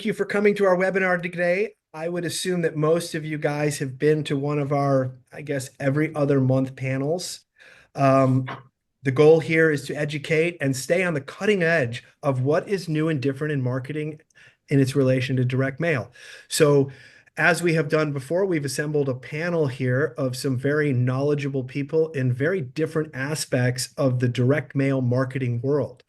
you for coming to our webinar today. I would assume that most of you guys have been to one of our, I guess, every other month panels. Um, the goal here is to educate and stay on the cutting edge of what is new and different in marketing in its relation to direct mail. So, as we have done before, we've assembled a panel here of some very knowledgeable people in very different aspects of the direct mail marketing world.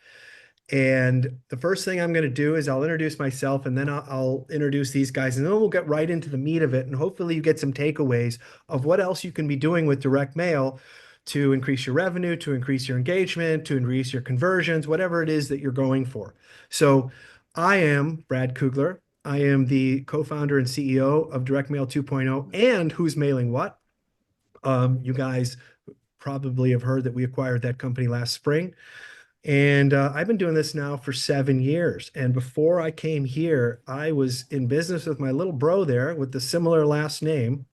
And the first thing I'm going to do is I'll introduce myself and then I'll introduce these guys and then we'll get right into the meat of it. And hopefully you get some takeaways of what else you can be doing with direct mail to increase your revenue, to increase your engagement, to increase your conversions, whatever it is that you're going for. So I am Brad Kugler. I am the co-founder and CEO of Direct Mail 2.0 and Who's Mailing What. You guys probably have heard that we acquired that company last spring. And I've been doing this now for 7 years. And before I came here, I was in business with my little bro there with the similar last name.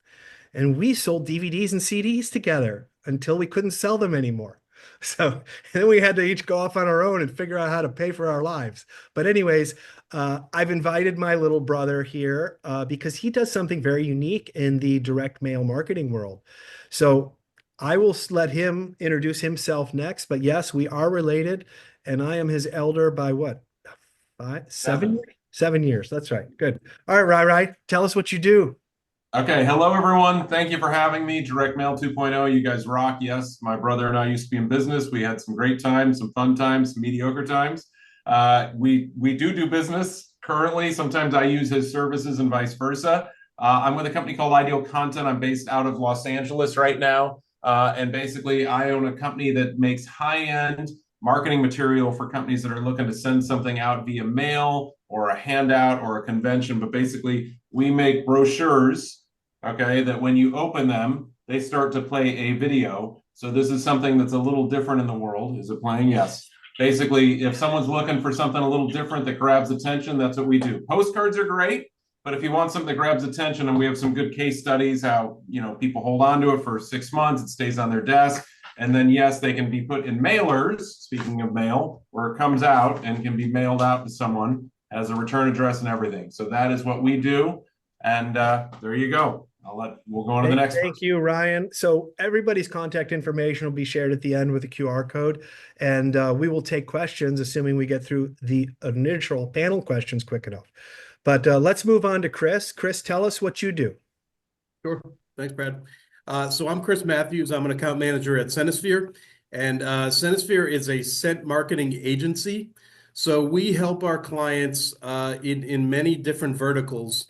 And we sold DVDs and CDs together until we couldn't sell them anymore. So and then we had to each go off on our own and figure out how to pay for our lives. But anyways, I've invited my little brother here because he does something very unique in the direct mail marketing world. So I will let him introduce himself next. But yes, we are related, and I am his elder by what? Five, 7 years? 7 years. That's right. Good. All right, Rai, tell us what you do. Okay, hello everyone. Thank you for having me. Direct Mail 2.0, you guys rock. Yes, my brother and I used to be in business. We had some great times, some fun times, some mediocre times. We do business currently. Sometimes I use his services and vice versa. I'm with a company called Ideal Content. I'm based out of Los Angeles right now. And basically, I own a company that makes high-end marketing material for companies that are looking to send something out via mail or a handout or a convention. But basically, we make brochures, okay, that when you open them, they start to play a video. So this is something that's a little different in the world. Is it playing? Yes. Basically, if someone's looking for something a little different that grabs attention, that's what we do. Postcards are great, but if you want something that grabs attention, and we have some good case studies, how people hold on to it for 6 months, it stays on their desk, and then yes, they can be put in mailers. Speaking of mail, where it comes out and can be mailed out to someone, has a return address and everything. So that is what we do, and there you go. We'll go on to the next Thank you, Ryan. So everybody's contact information will be shared at the end with a QR code, and we will take questions, assuming we get through the initial panel questions quick enough. But let's move on to Chris. Chris, tell us what you do. Sure. Thanks, Brad. So I'm Chris Matthews. I'm an account manager at Scentisphere, and Scentisphere is a scent marketing agency. So we help our clients in many different verticals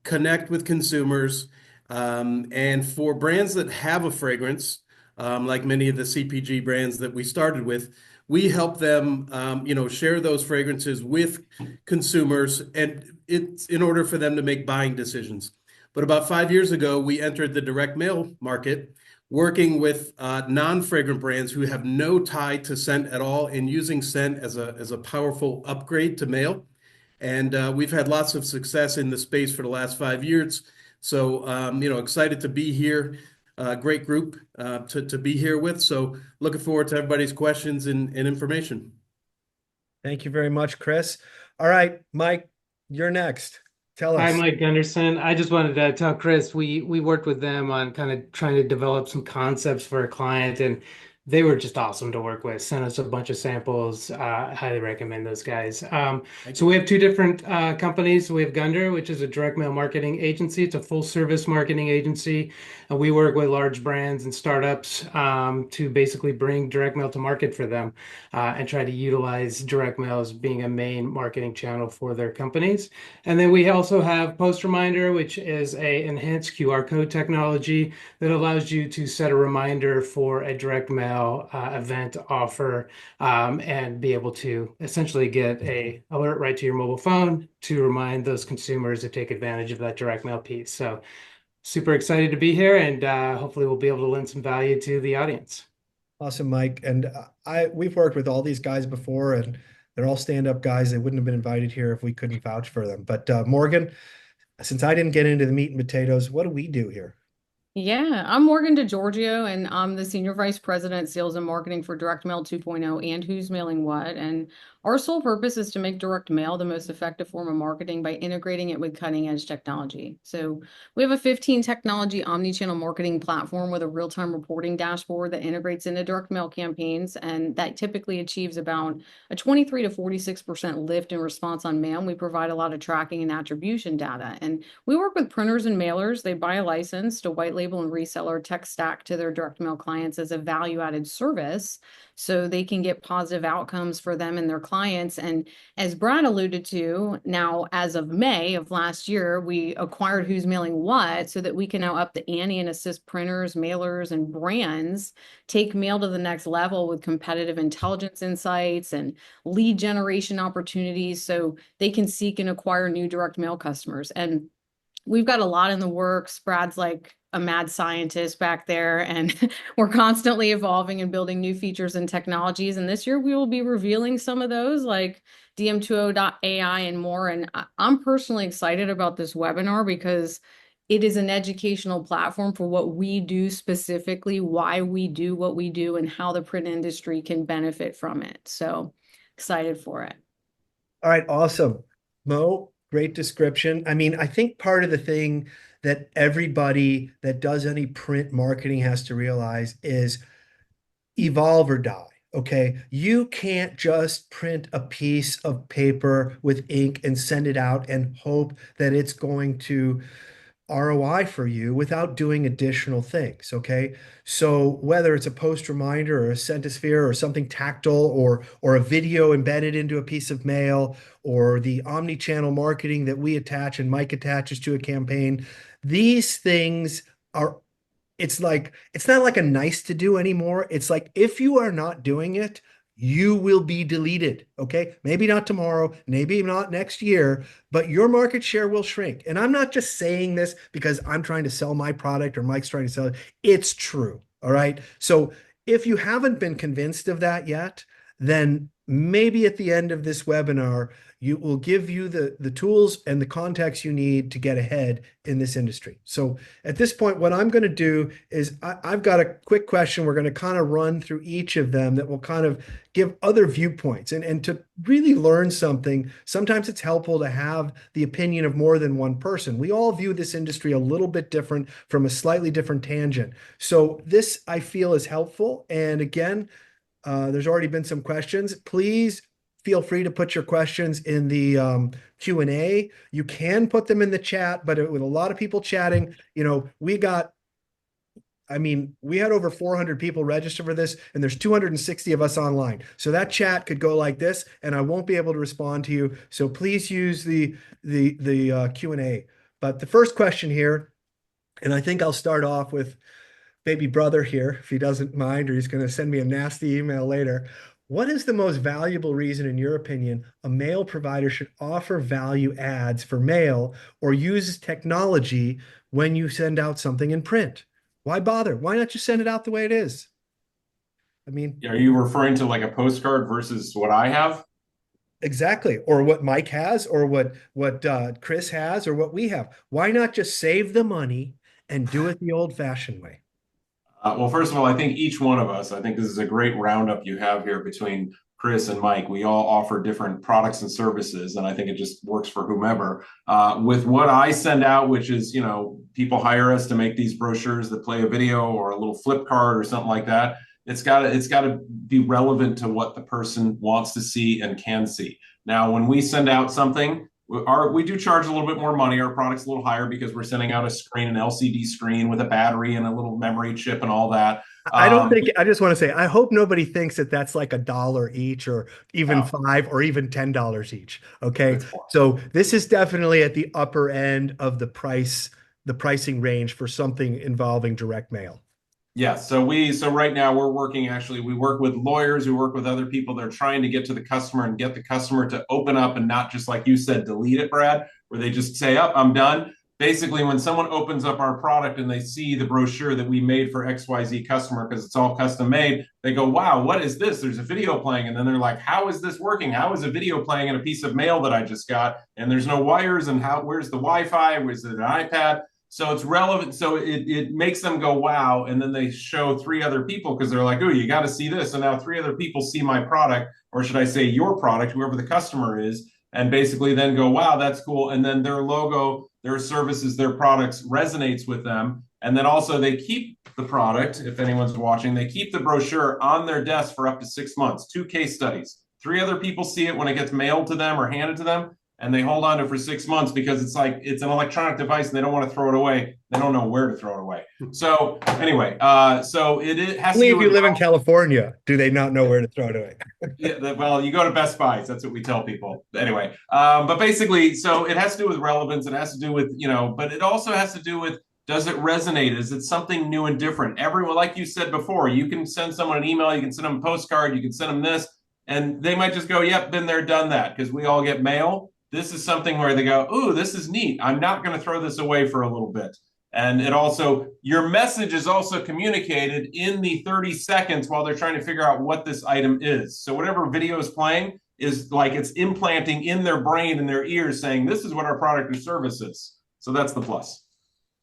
connect with consumers. And for brands that have a fragrance, like many of the CPG brands that we started with, we help them, share those fragrances with consumers, and it's in order for them to make buying decisions. But about 5 years ago, we entered the direct mail market, working with non-fragrant brands who have no tie to scent at all, and using scent as a powerful upgrade to mail. And we've had lots of success in the space for the last 5 years. So, excited to be here. Great group to be here with. So looking forward to everybody's questions and information. Thank you very much, Chris. All right, Mike, you're next. Tell Hi, us. Mike Gunderson. I just wanted to tell Chris we worked with them on kind of trying to develop some concepts for a client, and they were just awesome to work with. Sent us a bunch of samples. Highly recommend those guys. So we have two different companies. We have Gundir, which is a direct mail marketing agency. It's a full service marketing agency. And we work with large brands and startups to basically bring direct mail to market for them and try to utilize direct mail as being a main marketing channel for their companies. And then we also have PostReminder, which is a enhanced QR code technology that allows you to set a reminder for a direct mail event offer and be able to essentially get a alert right to your mobile phone to remind those consumers to take advantage of that direct mail piece. So super excited to be here, and hopefully we'll be able to lend some value to the audience. Awesome, Mike. And we've worked with all these guys before, and they're all stand-up guys. They wouldn't have been invited here if we couldn't vouch for them. But Morgan, since I didn't get into the meat and potatoes, what do we do here? Yeah, I'm Morgan DiGiorgio, and I'm the Senior Vice President, Sales and Marketing for Direct Mail 2.0 and Who's Mailing What. And Our sole purpose is to make direct mail the most effective form of marketing by integrating it with cutting edge technology. So we have a 15 technology omni-channel marketing platform with a real-time reporting dashboard that integrates into direct mail campaigns, and that typically achieves about a 23 to 46% lift in response on mail. And we provide a lot of tracking and attribution data. And we work with printers and mailers. They buy a license to white label and resell our tech stack to their direct mail clients as a value-added service, so they can get positive outcomes for them and their clients. And as Brad alluded to, now as of May of last year, we acquired Who's Mailing What, so that we can now up the ante and assist printers, mailers, and brands take mail to the next level with competitive intelligence insights and lead generation opportunities, so they can seek and acquire new direct mail customers. And we've got a lot in the works. Brad's like a mad scientist back there, and we're constantly evolving and building new features and technologies. And this year we will be revealing some of those, like DM20.ai and more. And I'm personally excited about this webinar because it is an educational platform for what we do specifically, why we do what we do, and how the print industry can benefit from it. So excited for it. All right, awesome. Mo, great description. I mean, I think part of the thing that everybody that does any print marketing has to realize is evolve or die. Okay. You can't just print a piece of paper with ink and send it out and hope that it's going to ROI for you without doing additional things. Okay. So whether it's a PostReminder or a Scentisphere or something tactile or a video embedded into a piece of mail or the omni-channel marketing that we attach and Mike attaches to a campaign, these things are, it's not like a nice to do anymore. It's like, if you are not doing it, you will be deleted. Okay. Maybe not tomorrow, maybe not next year, but your market share will shrink. And I'm not just saying this because I'm trying to sell my product or Mike's trying to sell it. It's true. All right. So if you haven't been convinced of that yet, then maybe at the end of this webinar, you will give you the tools and the context you need to get ahead in this industry. So at this point, what I'm going to do is I've got a quick question. We're going to kind of run through each of them that will kind of give other viewpoints. And to really learn something, sometimes it's helpful to have the opinion of more than one person. We all view this industry a little bit different from a slightly different tangent. So this, I feel, is helpful. And again, there's already been some questions. Please feel free to put your questions in the Q&A. You can put them in the chat, but with a lot of people chatting, we had over 400 people register for this, and there's 260 of us online. So that chat could go like this, and I won't be able to respond to you. So please use the Q&A. But the first question here, and I think I'll start off with baby brother here, if he doesn't mind, or he's going to send me a nasty email later. What is the most valuable reason, in your opinion, a mail provider should offer value ads for mail or use technology when you send out something in print? Why bother? Why not just send it out the way it is? I mean, Are you referring to like a postcard versus what I have? exactly. Or what Mike has, or what Chris has, or what we have. Why not just save the money and do it the old-fashioned way? Well, first of all, I think each one of us, I think this is a great roundup you have here between Chris and Mike. We all offer different products and services, and I think it just works for whomever. With what I send out, which is, people hire us to make these brochures that play a video or a little flip card or something like that. It's got to be relevant to what the person wants to see and can see. Now, when we send out something, we do charge a little bit more money. Our product's a little higher because we're sending out a screen, an LCD screen with a battery and a little memory chip and all that. I just want to say, I hope nobody thinks that that's like $1 each or even $5 or even $10 each. Okay. So this is definitely at the upper end of the pricing range for something involving direct mail. Yeah, so right now we work with lawyers, we work with other people that are trying to get to the customer and get the customer to open up and not just, like you said, delete it, Brad, where they just say, oh, I'm done. Basically, when someone opens up our product and they see the brochure that we made for XYZ customer, because it's all custom made, they go, wow, what is this? There's a video playing. And then they're like, how is this working? How is a video playing in a piece of mail that I just got? And there's no wires, and where's the Wi-Fi? Where's it an iPad? So it's relevant. So it makes them go, wow. And then they show 3 other people because they're like, oh, you got to see this. And now 3 other people see my product, or should I say your product, whoever the customer is, and basically then go, wow, that's cool. And then their logo, their services, their products resonates with them. And then also they keep the product, if anyone's watching, they keep the brochure on their desk for up to 6 months, 2 case studies. 3 other people see it when it gets mailed to them or handed to them, and they hold on to it for 6 months because it's like it's an electronic device and they don't want to throw it away. They don't know where to throw it away. So anyway, so it has Only to if do you with live in California do they not know where to throw it away. yeah, well, you go to Best Buys. That's what we tell people. Anyway, but basically, so it has to do with relevance. It has to do with, but it also has to do with, does it resonate? Is it something new and different? Everyone, like you said before, you can send someone an email, you can send them a postcard, you can send them this, and they might just go, yep, been there, done that, because we all get mail. This is something where they go, ooh, this is neat. I'm not going to throw this away for a little bit. And it also, your message is also communicated in the 30 seconds while they're trying to figure out what this item is. So whatever video is playing is like it's implanting in their brain and their ears saying, this is what our product or service is. So that's the plus.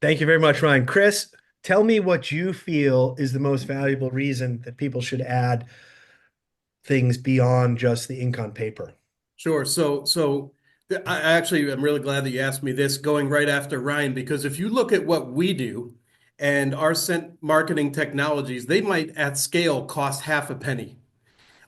Thank you very much, Ryan. Chris, tell me what you feel is the most valuable reason that people should add things beyond just the ink on paper. Sure. So I actually am really glad that you asked me this, going right after Ryan, because if you look at what we do and our scent marketing technologies, they might at scale cost half a penny.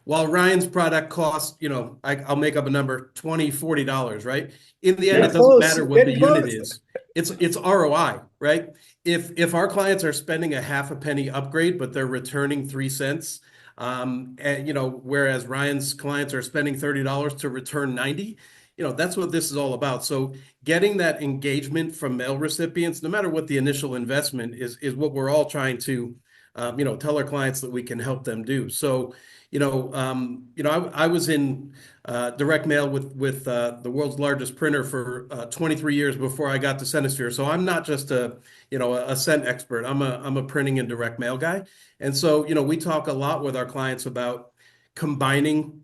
While Ryan's product costs, I'll make up a number, $20, $40, right? In the end, Getting it doesn't close, matter what the getting unit close. is. It's ROI, right? If our clients are spending a half a penny upgrade, but they're returning 3 cents, and whereas Ryan's clients are spending $30 to return 90, that's what this is all about. So getting that engagement from mail recipients, no matter what the initial investment is what we're all trying to tell our clients that we can help them do. So, I was in direct mail with the world's largest printer for 23 years before I got to Scentisphere. So I'm not just a scent expert. I'm a printing and direct mail guy. And so, we talk a lot with our clients about combining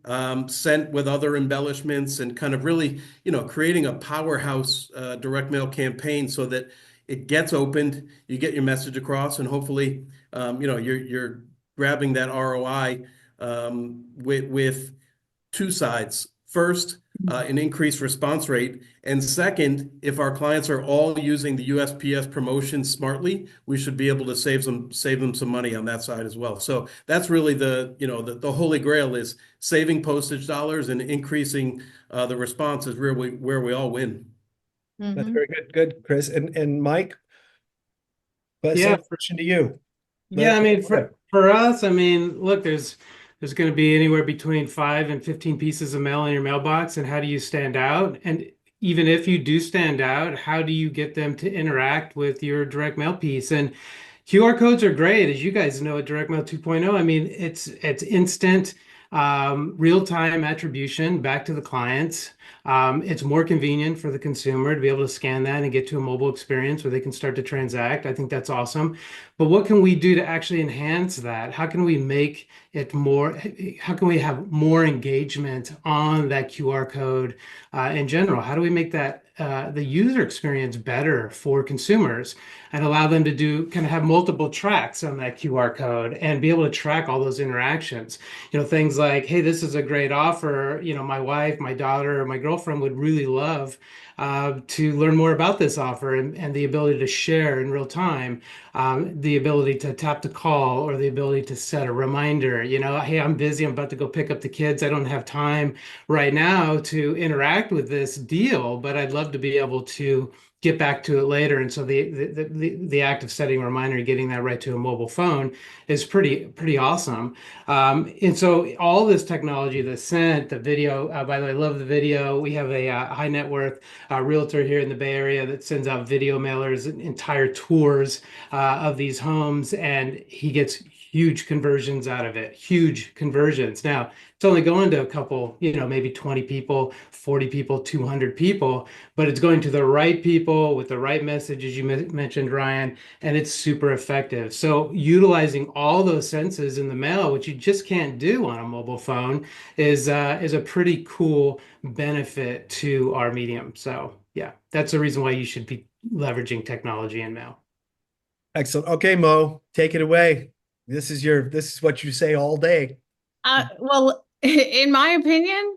scent with other embellishments and kind of really, creating a powerhouse direct mail campaign so that it gets opened, you get your message across, and hopefully, you're grabbing that ROI with 2 sides. First, an increased response rate, and second, if our clients are all using the USPS promotion smartly, we should be able to save them some money on that side as well. So that's really the holy grail is saving postage dollars and increasing the response is where we all win. That's very good, Chris. And Mike, Yeah. same question to you. Yeah, I mean, for us, I mean, look, there's going to be anywhere between 5 and 15 pieces of mail in your mailbox, and how do you stand out? And even if you do stand out, how do you get them to interact with your direct mail piece? And QR codes are great, as you guys know at Direct Mail 2.0. I mean, it's instant, real-time attribution back to the clients. It's more convenient for the consumer to be able to scan that and get to a mobile experience where they can start to transact. I think that's awesome. But what can we do to actually enhance that? How can we make it more? How can we have more engagement on that QR code in general? How do we make that the user experience better for consumers and allow them to do kind of have multiple tracks on that QR code and be able to track all those interactions? Things like, hey, this is a great offer. My wife, my daughter, or my girlfriend would really love to learn more about this offer, and the ability to share in real time, the ability to tap the call or the ability to set a reminder. Hey, I'm busy. I'm about to go pick up the kids. I don't have time right now to interact with this deal, but I'd love to be able to get back to it later. And so the act of setting a reminder and getting that right to a mobile phone is pretty awesome. And so all this technology, the scent, the video, by the way, I love the video. We have a high net worth realtor here in the Bay Area that sends out video mailers, entire tours of these homes, and he gets huge conversions out of it, huge conversions. Now, it's only going to a couple, maybe 20 people, 40 people, 200 people, but it's going to the right people with the right message, as you mentioned, Ryan, and it's super effective. So utilizing all those senses in the mail, which you just can't do on a mobile phone, is a pretty cool benefit to our medium. So yeah. Yeah, that's the reason why you should be leveraging technology in mail. Excellent. Okay, Mo, take it away. This is what you say all day. Well, in my opinion,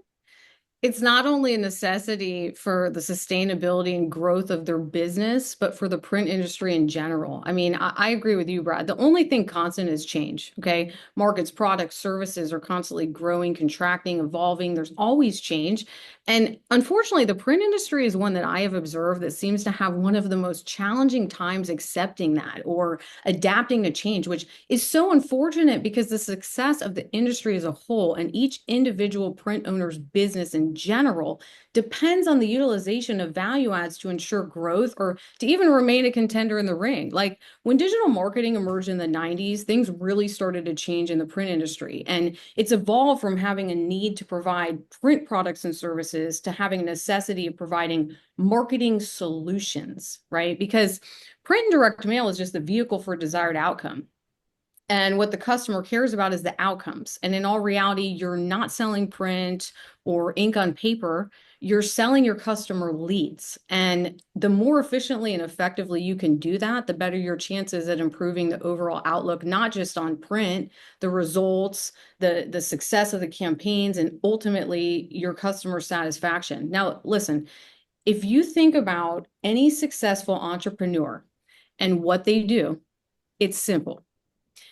it's not only a necessity for the sustainability and growth of their business, but for the print industry in general. I mean, I agree with you, Brad. The only thing constant is change. Okay. Markets, products, services are constantly growing, contracting, evolving. There's always change. And unfortunately, the print industry is one that I have observed that seems to have one of the most challenging times accepting that or adapting to change, which is so unfortunate because the success of the industry as a whole and each individual print owner's business in general depends on the utilization of value adds to ensure growth or to even remain a contender in the ring. Like when digital marketing emerged in the 90s, things really started to change in the print industry. And it's evolved from having a need to provide print products and services to having a necessity of providing marketing solutions, right? Because print and direct mail is just the vehicle for a desired outcome. And what the customer cares about is the outcomes. And in all reality, you're not selling print or ink on paper, you're selling your customer leads. And the more efficiently and effectively you can do that, the better your chances at improving the overall outlook, not just on print, the results, the success of the campaigns, and ultimately your customer satisfaction. Now, listen, if you think about any successful entrepreneur and what they do, it's simple.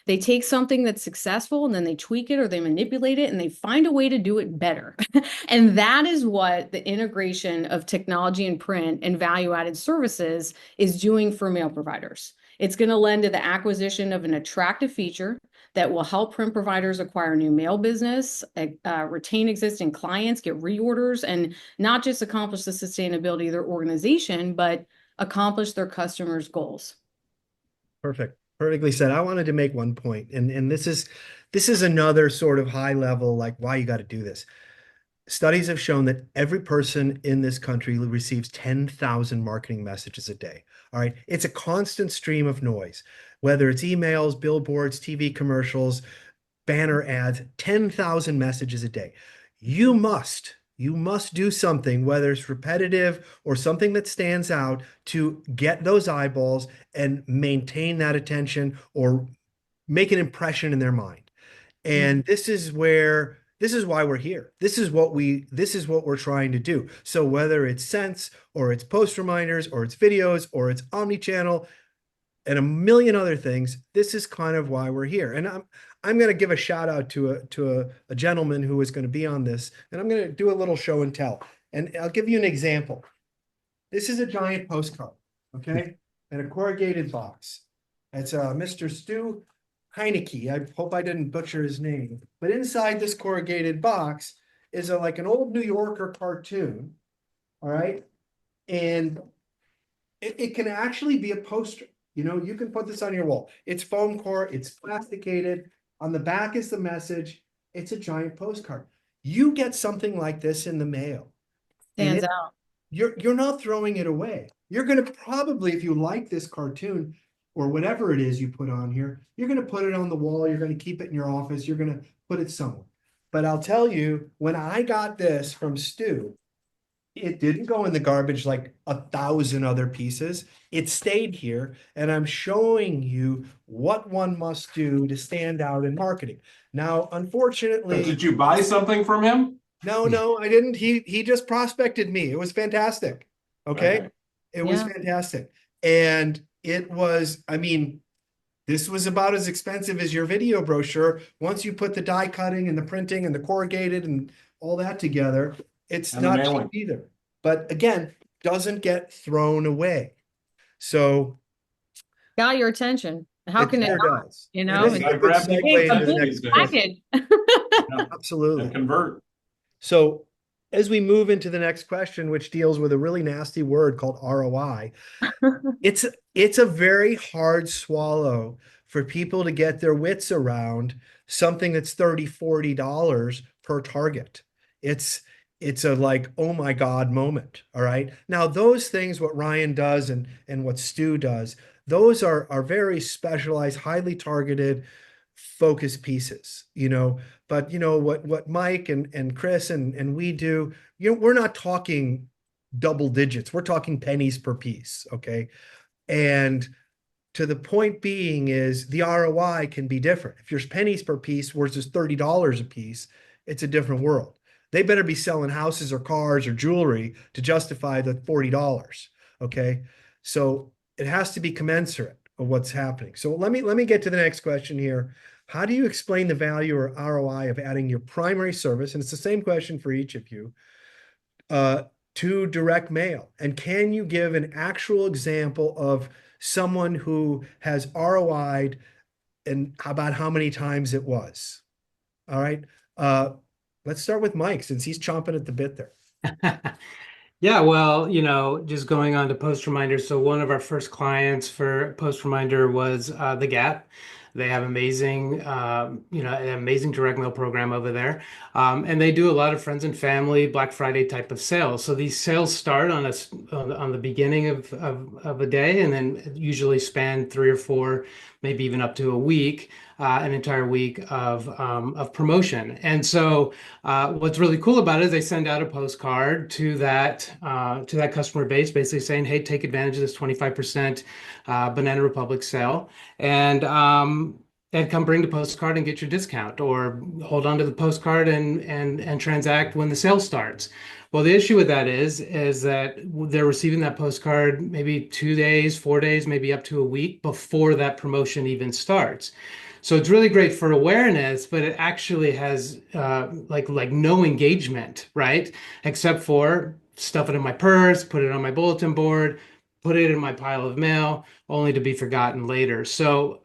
They take something that's successful and then they tweak it or they manipulate it and they find a way to do it better. And that is what the integration of technology and print and value-added services is doing for mail providers. It's going to lend to the acquisition of an attractive feature that will help print providers acquire new mail business, retain existing clients, get reorders, and not just accomplish the sustainability of their organization, but accomplish their customers' goals. Perfect. Perfectly said. I wanted to make one point, and this is another sort of high level, like why you got to do this. Studies have shown that every person in this country receives 10,000 marketing messages a day. All right. It's a constant stream of noise, whether it's emails, billboards, TV commercials, banner ads, 10,000 messages a day. You must do something, whether it's repetitive or something that stands out, to get those eyeballs and maintain that attention or make an impression in their mind. And this is why we're here. This is what we're trying to do. So whether it's Sense or it's PostReminders or it's videos or it's omnichannel and a million other things, this is kind of why we're here. And I'm going to give a shout out to a gentleman who is going to be on this, and I'm going to do a little show and tell. And I'll give you an example. This is a giant postcard, okay, and a corrugated box. It's Mr. Stu Heineke. I hope I didn't butcher his name. But inside this corrugated box is like an old New Yorker cartoon, all right? And it can actually be a poster. You know, you can put this on your wall. It's foam core, it's plasticated. On the back is the message. It's a giant postcard. You get something like this in the mail. Stands out. You're not throwing it away. You're going to probably, if you like this cartoon or whatever it is you put on here, you're going to put it on the wall. You're going to keep it in your office. You're going to put it somewhere. But I'll tell you, when I got this from Stu, it didn't go in the garbage like 1,000 other pieces. It stayed here, and I'm showing you what one must do to stand out in marketing. Now, unfortunately, Did you buy something from him? No, I didn't. He just prospected me. It was fantastic. Okay. It was fantastic. And it was, I mean, this was about as expensive as your video brochure. Once you put the die cutting and the printing and the corrugated and all that together, it's not cheap either. But again, doesn't get thrown away. So Got your attention. How can it sure not? does. You know, And this is a good segue into the next package. Absolutely. And convert. So as we move into the next question, which deals with a really nasty word called ROI, it's a very hard swallow for people to get their wits around something that's $30, $40 per target. It's a like, oh my God moment. All right. Now those things, what Ryan does and what Stu does, those are very specialized, highly targeted, focused pieces, you know. But you know what Mike and Chris and we do, you know, we're not talking double digits. We're talking pennies per piece, okay? And to the point being is the ROI can be different. If you're pennies per piece versus $30 a piece, it's a different world. They better be selling houses or cars or jewelry to justify the $40. Okay. So it has to be commensurate of what's happening. So let me get to the next question here. How do you explain the value or ROI of adding your primary service? And it's the same question for each of you, uh, to direct mail. And can you give an actual example of someone who has ROI'd and about how many times it was? All right. Let's start with Mike since he's chomping at the bit there. Yeah, well, just going on to PostReminder. So one of our first clients for PostReminder was the Gap. They have an amazing direct mail program over there, and they do a lot of friends and family Black Friday type of sales. So these sales start on the beginning of a day, and then usually span 3 or 4, maybe even up to a week, an entire week of promotion. And so what's really cool about it is they send out a postcard to that customer base, basically saying, "Hey, take advantage of this 25% Banana Republic sale, and come bring the postcard and get your discount, or hold on to the postcard and transact when the sale starts." Well, the issue with that is that they're receiving that postcard maybe 2 days, 4 days, maybe up to a week before that promotion even starts. So it's really great for awareness, but it actually has like no engagement, right? Except for stuff it in my purse, put it on my bulletin board, put it in my pile of mail, only to be forgotten later. So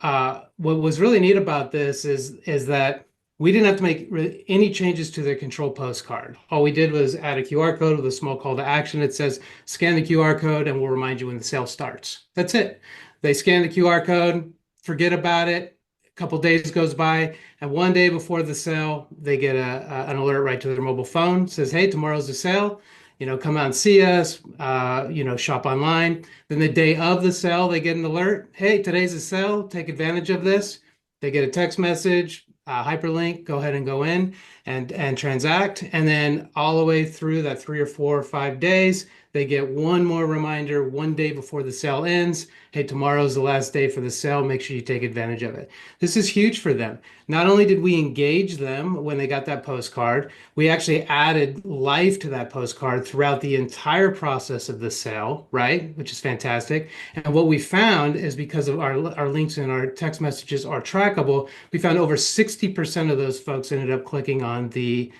what was really neat about this is that we didn't have to make any changes to the control postcard. All we did was add a QR code with a small call to action. It says, scan the QR code and we'll remind you when the sale starts. That's it. They scan the QR code, forget about it. Couple days goes by, and one day before the sale, they get an alert right to their mobile phone. Says, "Hey, tomorrow's the sale. Come out and see us. Shop online." Then the day of the sale, they get an alert. "Hey, today's the sale. Take advantage of this." They get a text message, hyperlink. Go ahead and go in and transact. And then all the way through that 3 or 4 or 5 days, they get one more reminder one day before the sale ends. "Hey, tomorrow's the last day for the sale. Make sure you take advantage of it." This is huge for them. Not only did we engage them when they got that postcard, we actually added life to that postcard throughout the entire process of the sale, right? Which is fantastic. And what we found is, because of our links and our text messages are trackable, we found over 60% of those folks ended up clicking on the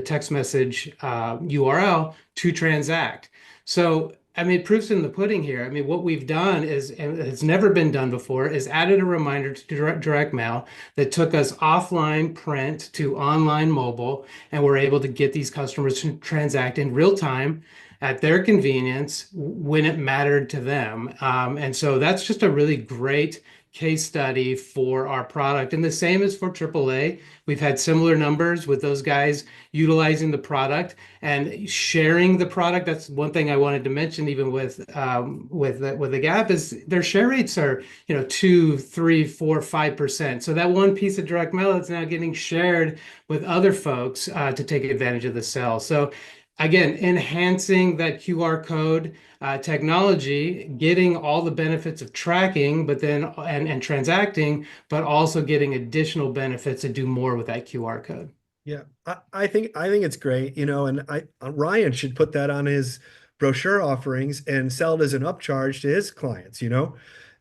text message URL to transact. So, I mean, proof's in the pudding here. I mean, what we've done is, and it's never been done before, is added a reminder to direct mail that took us offline print to online mobile, and we're able to get these customers to transact in real time at their convenience when it mattered to them. And so that's just a really great case study for our product. And the same is for AAA. We've had similar numbers with those guys utilizing the product and sharing the product. That's one thing I wanted to mention, even with the Gap, is their share rates are 2, 3, 4, 5%. So that one piece of direct mail is now getting shared with other folks to take advantage of the sale. So again, enhancing that QR code technology, getting all the benefits of tracking, but then and transacting, but also getting additional benefits to do more with that QR code. Yeah, I think it's great, and Ryan should put that on his brochure offerings and sell it as an upcharge to his clients.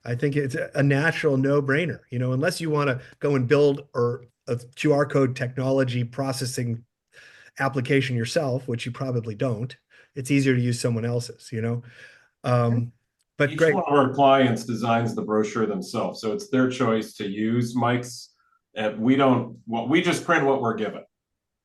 I think it's a natural no-brainer, unless you want to go and build a QR code technology processing application yourself, which you probably don't. It's easier to use someone else's. But Each great. one of our clients designs the brochure themselves, so it's their choice to use Mike's. We just print what we're given.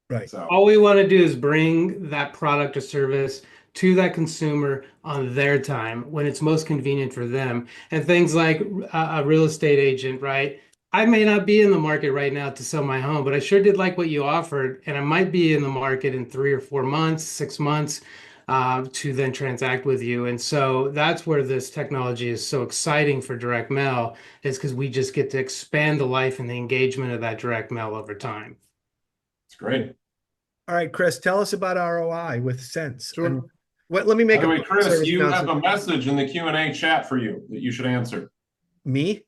Right. So all we want to do is bring that product or service to that consumer on their time when it's most convenient for them. And things like a real estate agent, right? I may not be in the market right now to sell my home, but I sure did like what you offered, and I might be in the market in 3 or 4 months, 6 months, to then transact with you. And so that's where this technology is so exciting for direct mail, is because we just get to expand the life and the engagement of that direct mail over time. it's great. All right, Chris, tell us about ROI with Sense. Sure. Let me By make the a way, public Chris, service you have announcement. a message in the Q&A chat for you that you should answer. Me?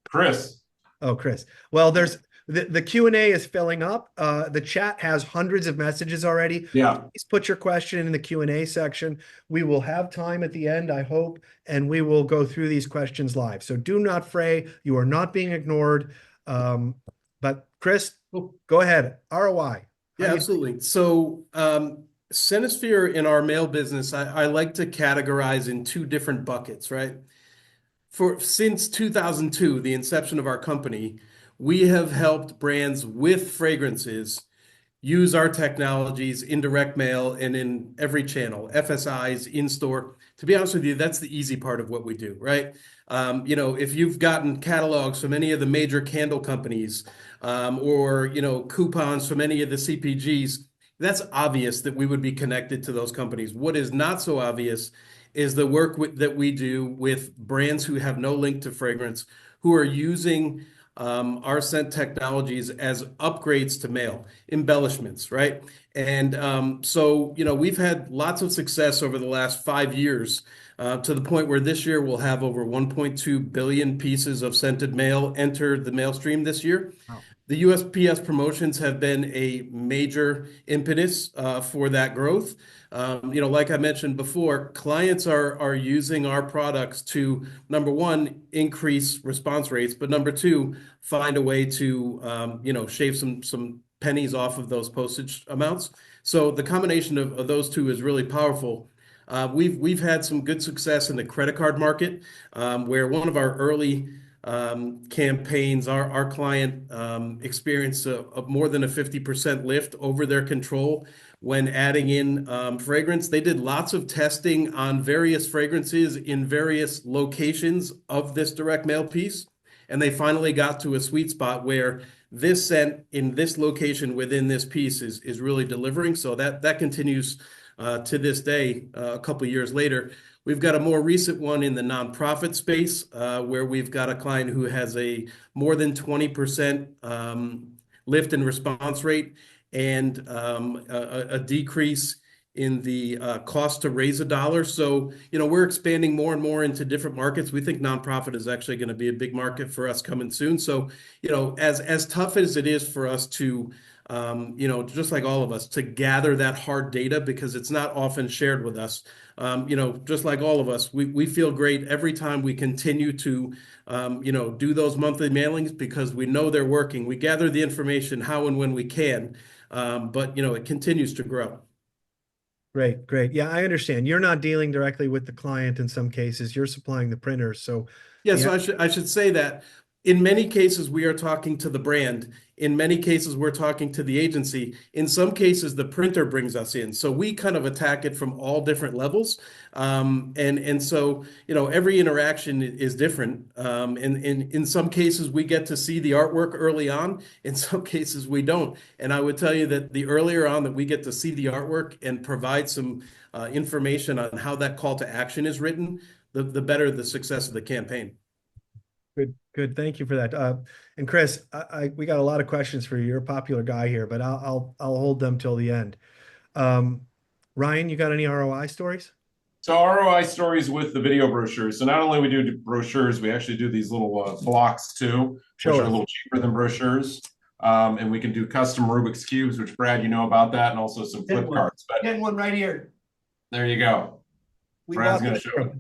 Chris. Oh, Chris. Well, there's the Q&A is filling up. The chat has hundreds of messages already. Yeah. Please put your question in the Q&A section. We will have time at the end, I hope, and we will go through these questions live. So do not fray. You are not being ignored. But Chris, go ahead. ROI. Yeah, absolutely. So Scentisphere in our mail business, I like to categorize in two different buckets, right? Since 2002, the inception of our company, we have helped brands with fragrances use our technologies in direct mail and in every channel, FSIs, in store. To be honest with you, that's the easy part of what we do, right? If you've gotten catalogs from any of the major candle companies, or coupons from any of the CPGs, that's obvious that we would be connected to those companies. What is not so obvious is the work that we do with brands who have no link to fragrance, who are using our scent technologies as upgrades to mail, embellishments, right? And so we've had lots of success over the last 5 years, to the point where this year we'll have over 1.2 billion pieces of scented mail enter the mail stream this year. Wow. The USPS promotions have been a major impetus for that growth. Like I mentioned before, clients are using our products to, number one, increase response rates, but number two, find a way to shave some pennies off of those postage amounts. So the combination of those two is really powerful. We've had some good success in the credit card market, where one of our early campaigns, our client experienced a more than a 50% lift over their control when adding in fragrance. They did lots of testing on various fragrances in various locations of this direct mail piece, and they finally got to a sweet spot where this scent in this location within this piece is really delivering. So that continues to this day, a couple years later. We've got a more recent one in the nonprofit space, where we've got a client who has a more than 20% lift in response rate and a decrease in the cost to raise a dollar. So, we're expanding more and more into different markets. We think nonprofit is actually going to be a big market for us coming soon. So, as tough as it is for us to just like all of us, to gather that hard data because it's not often shared with us. Just like all of us, we feel great every time we continue to, do those monthly mailings because we know they're working. We gather the information how and when we can, but it continues to grow. Great. Yeah, I understand. You're not dealing directly with the client in some cases. You're supplying the printers. So yeah, so I should say that in many cases we are talking to the brand. In many cases we're talking to the agency. In some cases the printer brings us in. So we kind of attack it from all different levels. And so every interaction is different. And in some cases we get to see the artwork early on. In some cases we don't. And I would tell you that the earlier on that we get to see the artwork and provide some information on how that call to action is written, the better the success of the campaign. Good. Thank you for that. And Chris, we got a lot of questions for you. You're a popular guy here, but I'll hold them till the end. Ryan, you got any ROI stories? So ROI stories with the video brochures. So not only we do brochures, we actually do these little blocks too, which are a little cheaper than brochures. And we can do custom Rubik's Cubes, which Brad, you know about that, and also some flip cards. But Get one right here. there you go. Brad's going to show it.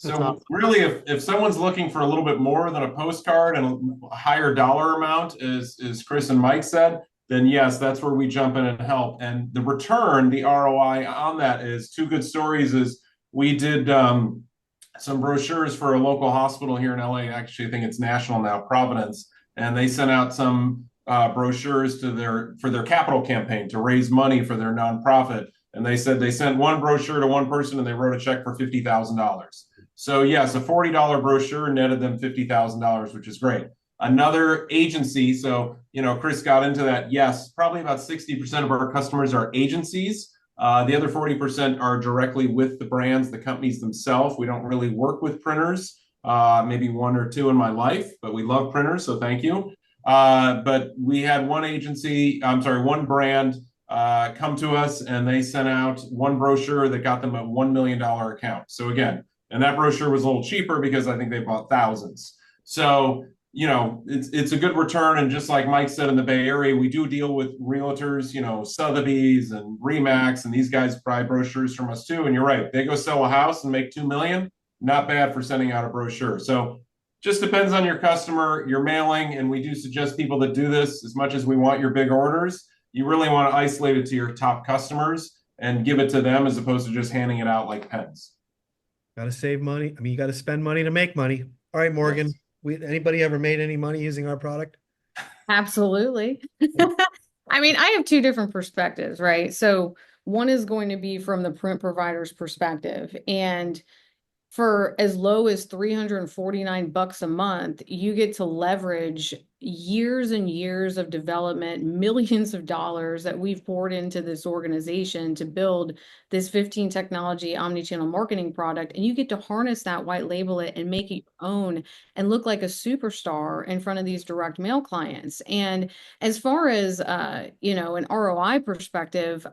So really, if someone's looking for a little bit more than a postcard and a higher dollar amount, as Chris and Mike said, then yes, that's where we jump in and help. And the return, the ROI on that is two good stories. Is we did some brochures for a local hospital here in LA. Actually, I think it's national now, Providence, and they sent out some brochures for their capital campaign to raise money for their nonprofit. And they said they sent one brochure to one person and they wrote a check for $50,000. So yes, a $40 brochure netted them $50,000, which is great. Another agency, so Chris got into that. Yes, probably about 60% of our customers are agencies. The other 40% are directly with the brands, the companies themselves. We don't really work with printers, maybe one or two in my life, but we love printers, so thank you. But we had one brand come to us and they sent out one brochure that got them a $1 million account. So again, and that brochure was a little cheaper because I think they bought thousands. So, you know, it's a good return. And just like Mike said, in the Bay Area, we do deal with realtors, you know, Sotheby's and Remax, and these guys buy brochures from us too. And you're right, they go sell a house and make 2 million. Not bad for sending out a brochure. So just depends on your customer, your mailing, and we do suggest people that do this. As much as we want your big orders, you really want to isolate it to your top customers and give it to them as opposed to just handing it out like pens. Got to save money. I mean, you got to spend money to make money. All right, Morgan. Anybody ever made any money using our product? Absolutely. I mean, I have two different perspectives, right? So one is going to be from the print provider's perspective. And for as low as $349 a month, you get to leverage years and years of development, millions of dollars that we've poured into this organization to build this 15 technology omnichannel marketing product. And you get to harness that, white label it, and make it your own and look like a superstar in front of these direct mail clients. And as far as you know, an ROI perspective,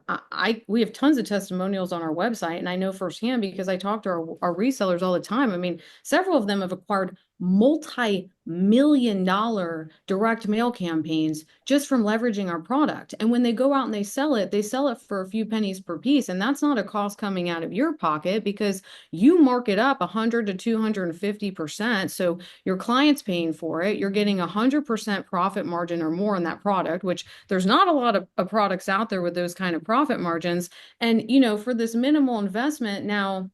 we have tons of testimonials on our website, and I know firsthand because I talk to our resellers all the time. I mean, several of them have acquired multi-million-dollar direct mail campaigns just from leveraging our product. And when they go out and they sell it for a few pennies per piece. And that's not a cost coming out of your pocket because you mark it up 100 to 250%. So your client's paying for it. You're getting 100% profit margin or more on that product, which there's not a lot of products out there with those kind of profit margins. And, you know, for this minimal investment now,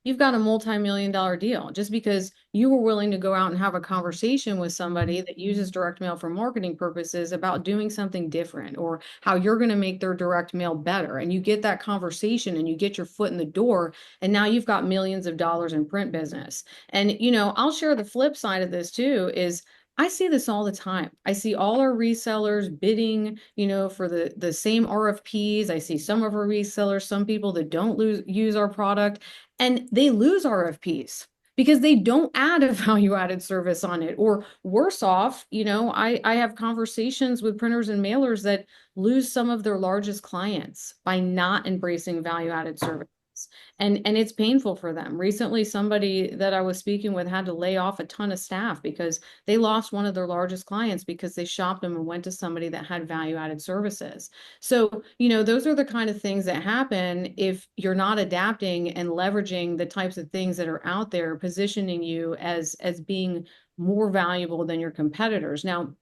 you've got a multi-million-dollar deal just because you were willing to go out and have a conversation with somebody that uses direct mail for marketing purposes about doing something different or how you're going to make their direct mail better. And you get that conversation and you get your foot in the door, and now you've got millions of dollars in print business. And, you know, I'll share the flip side of this too is I see this all the time. I see all our resellers bidding, you know, for the same RFPs. I see some of our resellers, some people that don't use our product, and they lose RFPs because they don't add a value added service on it. Or worse off, you know, I have conversations with printers and mailers that lose some of their largest clients by not embracing value added service. And it's painful for them. Recently, somebody that I was speaking with had to lay off a ton of staff because they lost one of their largest clients because they shopped them and went to somebody that had value added services. So, you know, those are the kind of things that happen if you're not adapting and leveraging the types of things that are out there, positioning you as being more valuable than your competitors. Now,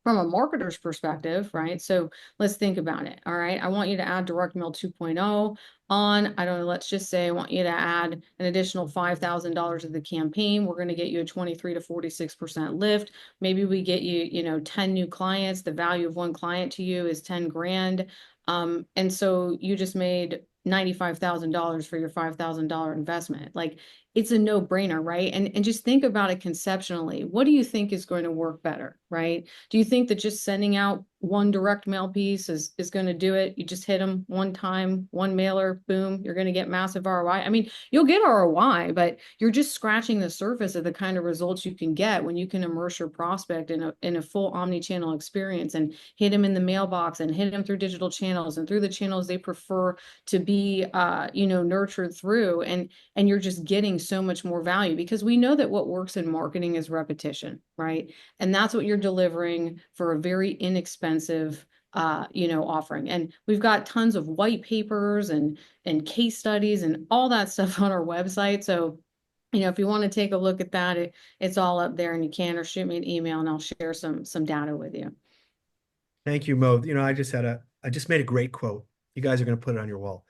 from a marketer's perspective, right? So let's think about it. All right. I want you to add direct mail 2.0 on, I don't know, let's just say I want you to add an additional $5,000 of the campaign. We're going to get you a 23 to 46% lift. Maybe we get you, you know, 10 new clients. The value of one client to you is 10 grand. And so you just made $95,000 for your $5,000 investment. Like, it's a no-brainer, right? And just think about it conceptually. What do you think is going to work better, right? Do you think that just sending out one direct mail piece is going to do it? You just hit them one time, one mailer, boom, you're going to get massive ROI. I mean, you'll get ROI, but you're just scratching the surface of the kind of results you can get when you can immerse your prospect in a full omni-channel experience and hit them in the mailbox and hit them through digital channels and through the channels they prefer to be, you know, nurtured through. And you're just getting so much more value because we know that what works in marketing is repetition, right? And that's what you're delivering for a very inexpensive, you know, offering. And we've got tons of white papers and case studies and all that stuff on our website. So, you know, if you want to take a look at that, it's all up there, and you can, or shoot me an email and I'll share some data with you. Thank you, Mo. You know, I just made a great quote. You guys are going to put it on your wall.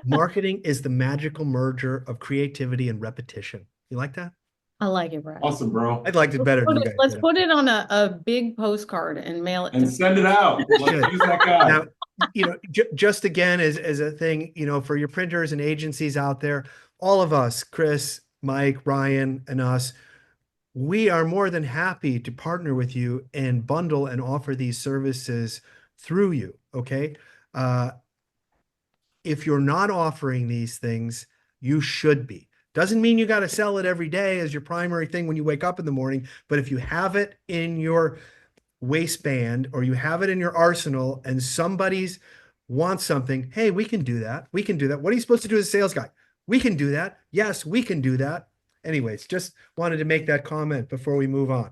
Marketing is the magical merger of creativity and repetition. You like that? I like it, Brad. Awesome, bro. I'd like it better than you guys Let's did. put it on a big postcard and mail it And to send it out. Let's use that guy. Now, you know, just again as a thing, you know, for your printers and agencies out there, all of us, Chris, Mike, Ryan, and us, we are more than happy to partner with you and bundle and offer these services through you. Okay. If you're not offering these things, you should be. Doesn't mean you got to sell it every day as your primary thing when you wake up in the morning. But if you have it in your waistband or you have it in your arsenal and somebody's want something. Hey, we can do that. We can do that. What are you supposed to do as a sales guy? We can do that. Yes, we can do that. Anyways, just wanted to make that comment before we move on.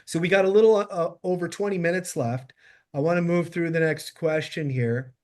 So we got a little over 20 minutes left. I want to move through the next question here.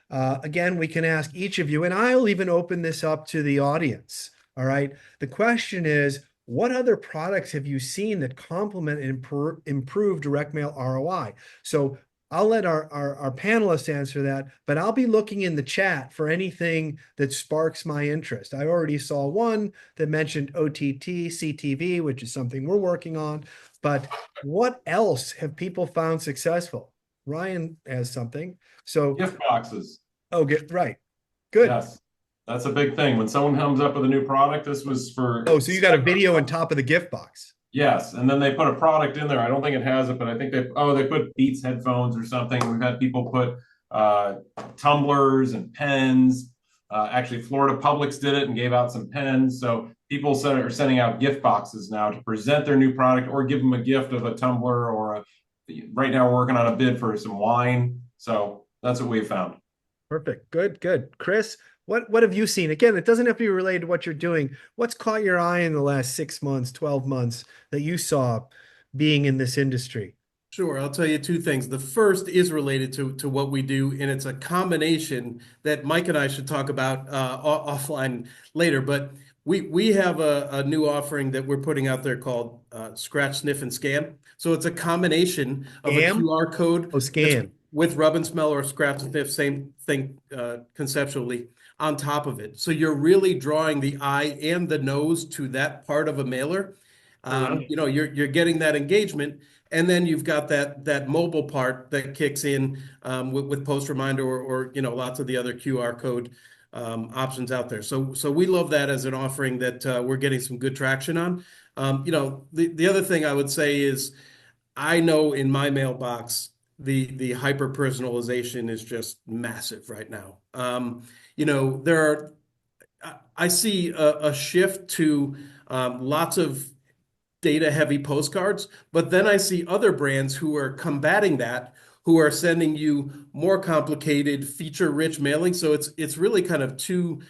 Again, we can ask each of you, and I'll even open this up to the audience. All right. The question is, what other products have you seen that complement and improve direct mail ROI? So I'll let our panelists answer that, but I'll be looking in the chat for anything that sparks my interest. I already saw one that mentioned OTT, CTV, which is something we're working on. But what else have people found successful? Ryan has something. So, Gift boxes. oh, get right. Good. Yes, that's a big thing. When someone comes up with a new product, this was for. Oh, so you got a video on top of the gift box. Yes, and then they put a product in there. I don't think it has it, but I think they put Beats headphones or something. We've had people put tumblers and pens. Actually, Florida Publix did it and gave out some pens. So people are sending out gift boxes now to present their new product or give them a gift of a tumbler or right now we're working on a bid for some wine. So that's what we found. Perfect. Good, good. Chris, what have you seen? Again, it doesn't have to be related to what you're doing. What's caught your eye in the last 6 months, 12 months that you saw being in this industry? Sure, I'll tell you two things. The first is related to what we do, and it's a combination that Mike and I should talk about offline later. But we have a new offering that we're putting out there called Scratch, Sniff, and Scan. So it's a combination of a QR code scan with rub and smell or scratch and sniff, same thing conceptually on top of it. So you're really drawing the eye and the nose to that part of a mailer. You're getting that engagement. And then you've got that mobile part that kicks in with PostReminder or lots of the other QR code options out there. So we love that as an offering that we're getting some good traction on. The other thing I would say is I know in my mailbox the hyper personalization is just massive right now. I see a shift to lots of data heavy postcards, but then I see other brands who are combating that, who are sending you more complicated feature rich mailing. So it's really kind of two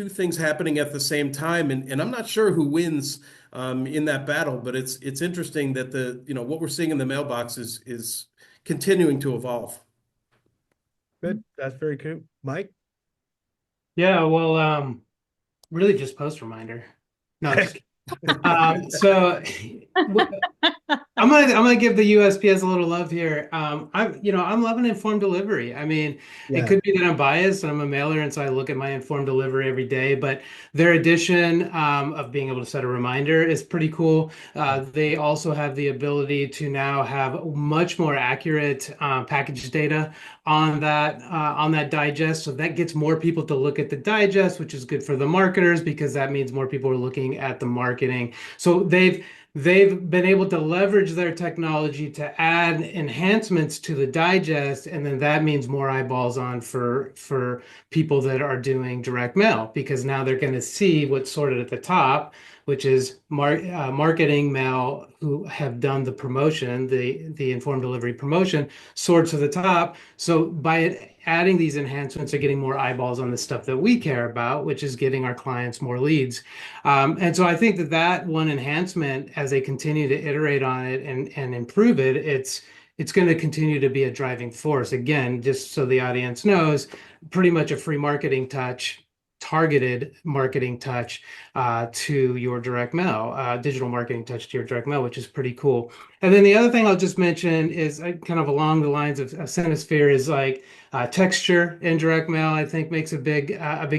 things happening at the same time. And I'm not sure who wins in that battle, but it's interesting that what we're seeing in the mailbox is continuing to evolve. Good. That's very cool. Mike? Yeah, well, really just PostReminder. No, just so I'm gonna give the USPS a little love here. I'm loving informed delivery. I mean, it could be that I'm biased and I'm a mailer, and so I look at my informed delivery every day. But their addition of being able to set a reminder is pretty cool. They also have the ability to now have much more accurate package data on that digest. So that gets more people to look at the digest, which is good for the marketers because that means more people are looking at the marketing. So they've been able to leverage their technology to add enhancements to the digest, and then that means more eyeballs on for people that are doing direct mail because now they're going to see what's sorted at the top, which is marketing mail who have done the promotion, the informed delivery promotion, sorts to the top. So by adding these enhancements, they're getting more eyeballs on the stuff that we care about, which is getting our clients more leads. And so I think that one enhancement, as they continue to iterate on it and improve it, it's going to continue to be a driving force. Again, just so the audience knows, pretty much a free marketing touch, targeted marketing touch to your direct mail, digital marketing touch to your direct mail, which is pretty cool. And then the other thing I'll just mention is kind of along the lines of Scentisphere is like texture in direct mail, I think makes a big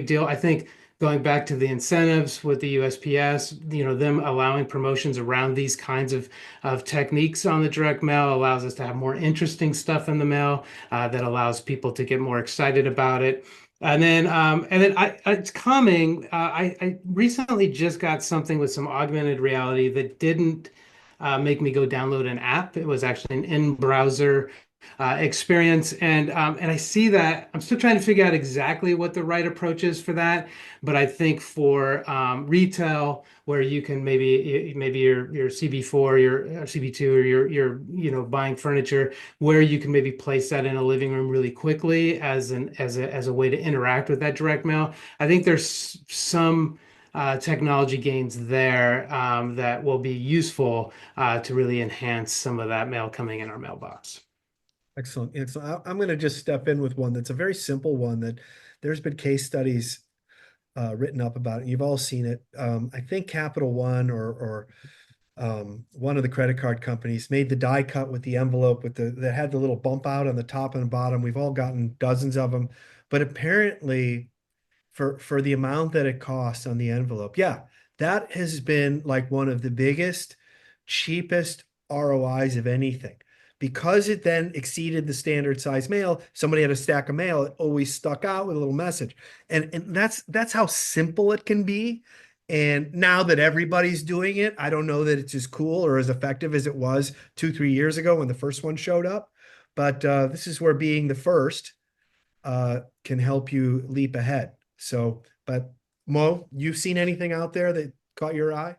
deal. I think going back to the incentives with the USPS, them allowing promotions around these kinds of techniques on the direct mail allows us to have more interesting stuff in the mail that allows people to get more excited about it. And then it's coming. I recently just got something with some augmented reality that didn't make me go download an app. It was actually an in-browser experience. And I see that I'm still trying to figure out exactly what the right approach is for that. But I think for retail, where you can maybe your CB4, your CB2, or your buying furniture, where you can maybe place that in a living room really quickly as a way to interact with that direct mail. I think there's some technology gains there that will be useful to really enhance some of that mail coming in our mailbox. Excellent. Excellent. I'm going to just step in with one that's a very simple one that there's been case studies written up about it. You've all seen it. I think Capital One or one of the credit card companies made the die cut with the envelope that had the little bump out on the top and the bottom. We've all gotten dozens of them, but apparently for the amount that it costs on the envelope, yeah, that has been like one of the biggest, cheapest ROIs of anything. Because it then exceeded the standard size mail, somebody had a stack of mail, it always stuck out with a little message. And that's how simple it can be. And now that everybody's doing it, I don't know that it's as cool or as effective as it was 2, 3 years ago when the first one showed up. But this is where being the first can help you leap ahead. So, but Mo, you've seen anything out there that caught your eye?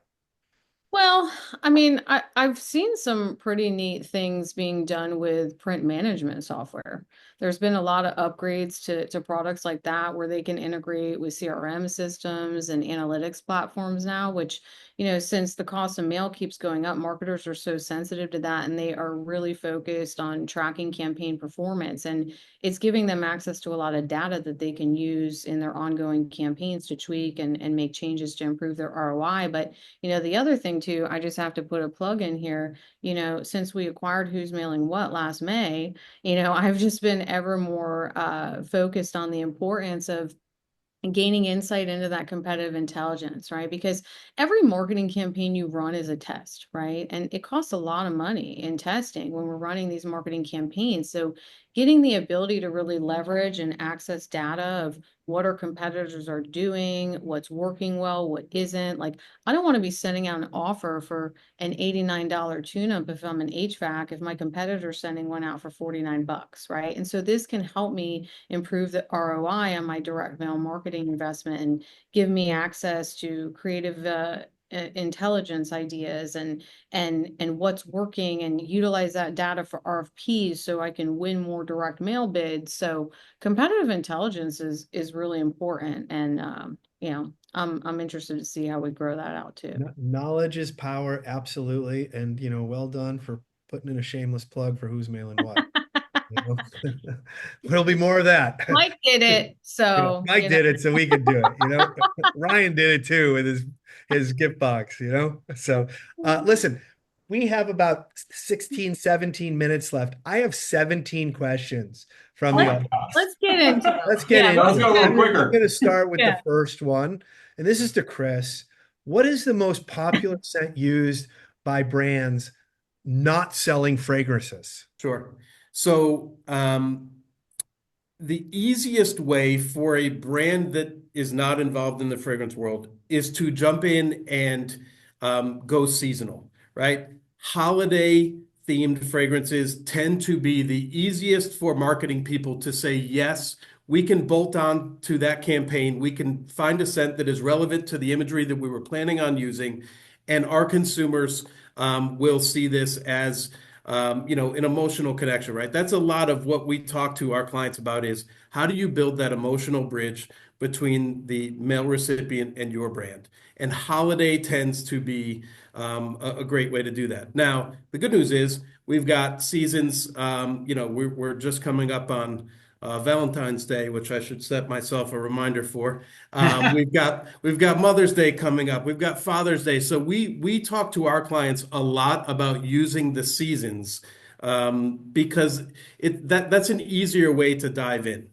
Well, I mean, I've seen some pretty neat things being done with print management software. There's been a lot of upgrades to products like that where they can integrate with CRM systems and analytics platforms now, which, since the cost of mail keeps going up, marketers are so sensitive to that and they are really focused on tracking campaign performance. And it's giving them access to a lot of data that they can use in their ongoing campaigns to tweak and make changes to improve their ROI. But the other thing too, I just have to put a plug in here, since we acquired Who's Mailing What last May, I've just been ever more focused on the importance of gaining insight into that competitive intelligence, right? Because every marketing campaign you run is a test, right? And it costs a lot of money in testing when we're running these marketing campaigns. So getting the ability to really leverage and access data of what our competitors are doing, what's working well, what isn't. Like, I don't want to be sending out an offer for an $89 tune-up if I'm an HVAC, if my competitor's sending one out for 49 bucks, right? And so this can help me improve the ROI on my direct mail marketing investment and give me access to creative intelligence ideas and what's working and utilize that data for RFPs so I can win more direct mail bids. So competitive intelligence is really important, and I'm interested to see how we grow that out too. Knowledge is power, absolutely. And well done for putting in a shameless plug for Who's Mailing What. There'll be more of that. Mike did it, so Mike did it, so we could do it. Ryan did it too with his gift box. So listen, we have about 16, 17 minutes left. I have 17 questions from the audience. Let's get into it. Let's get into Let's it. go a little I'm quicker. going to start with Yeah. the first one, and this is to Chris. What is the most popular scent used by brands not selling fragrances? Sure. So, the easiest way for a brand that is not involved in the fragrance world is to jump in and go seasonal, right? Holiday themed fragrances tend to be the easiest for marketing people to say, yes, we can bolt on to that campaign. We can find a scent that is relevant to the imagery that we were planning on using, and our consumers will see this as an emotional connection, right? That's a lot of what we talk to our clients about is how do you build that emotional bridge between the mail recipient and your brand? And holiday tends to be a great way to do that. Now, the good news is we've got seasons, we're just coming up on Valentine's Day, which I should set myself a reminder for. We've got Mother's Day coming up. We've got Father's Day. So we talk to our clients a lot about using the seasons because that's an easier way to dive in.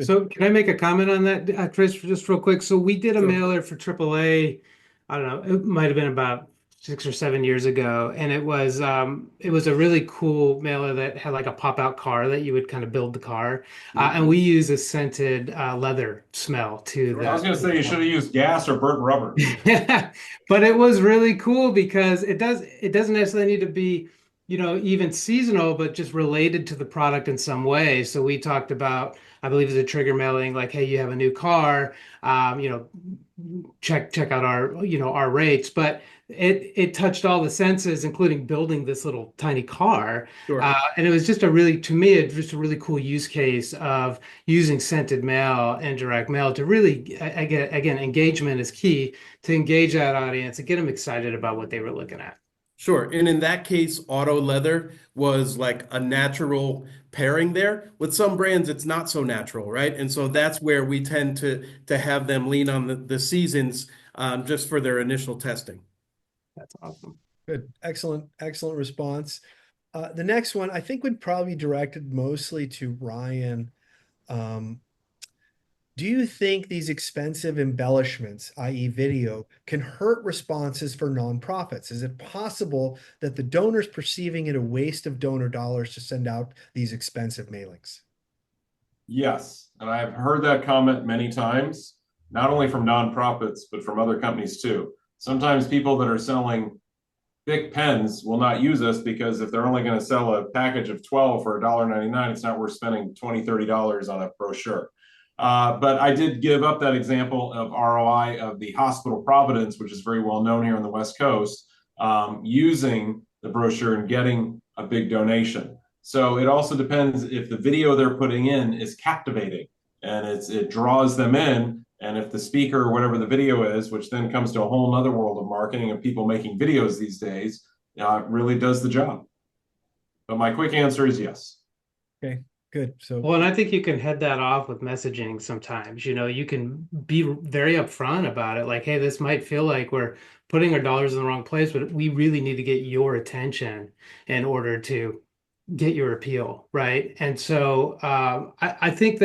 So can I make a comment on that, Chris, just real quick? So we did a Sure. mailer for AAA. I don't know, it might have been about 6 or 7 years ago, and it was a really cool mailer that had like a pop-out car that you would kind of build the car, and we use a scented leather smell to I was going to the say you should have used gas or burnt rubber. but it was really cool because it doesn't necessarily need to be even seasonal, but just related to the product in some way. So we talked about, I believe it's a trigger mailing, like, hey, you have a new car, check out our rates. But it touched all the senses, including building this little tiny car. Sure. And it was just to me, it's just a really cool use case of using scented mail and direct mail to really, again, engagement is key to engage that audience and get them excited about what they were looking at. Sure. And in that case, auto leather was like a natural pairing there. With some brands, it's not so natural, right? And so that's where we tend to have them lean on the seasons just for their initial testing. That's awesome. Good. Excellent, excellent response. The next one, I think would probably be directed mostly to Ryan. Do you think these expensive embellishments, i.e. video, can hurt responses for nonprofits? Is it possible that the donor's perceiving it a waste of donor dollars to send out these expensive mailings? Yes, and I've heard that comment many times, not only from nonprofits, but from other companies too. Sometimes people that are selling thick pens will not use us because if they're only going to sell a package of 12 for $1.99, it's not worth spending $20, $30 on a brochure. But I did give up that example of ROI of the Hospital Providence, which is very well known here on the West Coast, using the brochure and getting a big donation. So it also depends if the video they're putting in is captivating and it draws them in. And if the speaker or whatever the video is, which then comes to a whole nother world of marketing and people making videos these days, really does the job. But my quick answer is yes. Okay, good. So, Well, and I think you can head that off with messaging sometimes. You can be very upfront about it. Like, hey, this might feel like we're putting our dollars in the wrong place, but we really need to get your attention in order to get your appeal, right? And so I think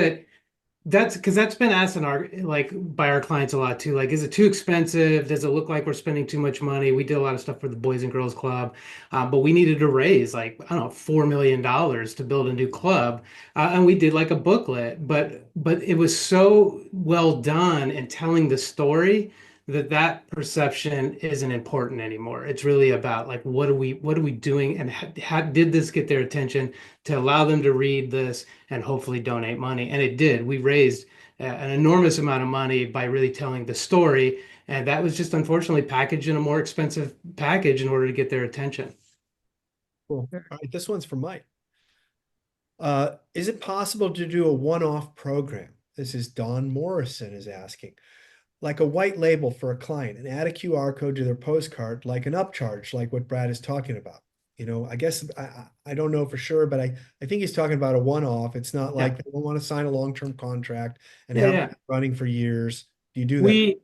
that's because that's been asked by our clients a lot too. Like, is it too expensive? Does it look like we're spending too much money? We did a lot of stuff for the Boys and Girls Club, but we needed to raise like, I don't know, $4 million to build a new club. And we did like a booklet, but it was so well done in telling the story that perception isn't important anymore. It's really about like, what are we doing, and how did this get their attention to allow them to read this and hopefully donate money? And it did. We raised an enormous amount of money by really telling the story, and that was just unfortunately packaged in a more expensive package in order to get their attention. cool. All right, this one's for Mike. Is it possible to do a one-off program? This is Don Morrison is asking. Like a white label for a client and add a QR code to their postcard, like an upcharge, like what Brad is talking about. I guess I don't know for sure, but I think he's talking about a one-off. It's not like they don't want to sign a long-term contract and have it running for years. Do you do that?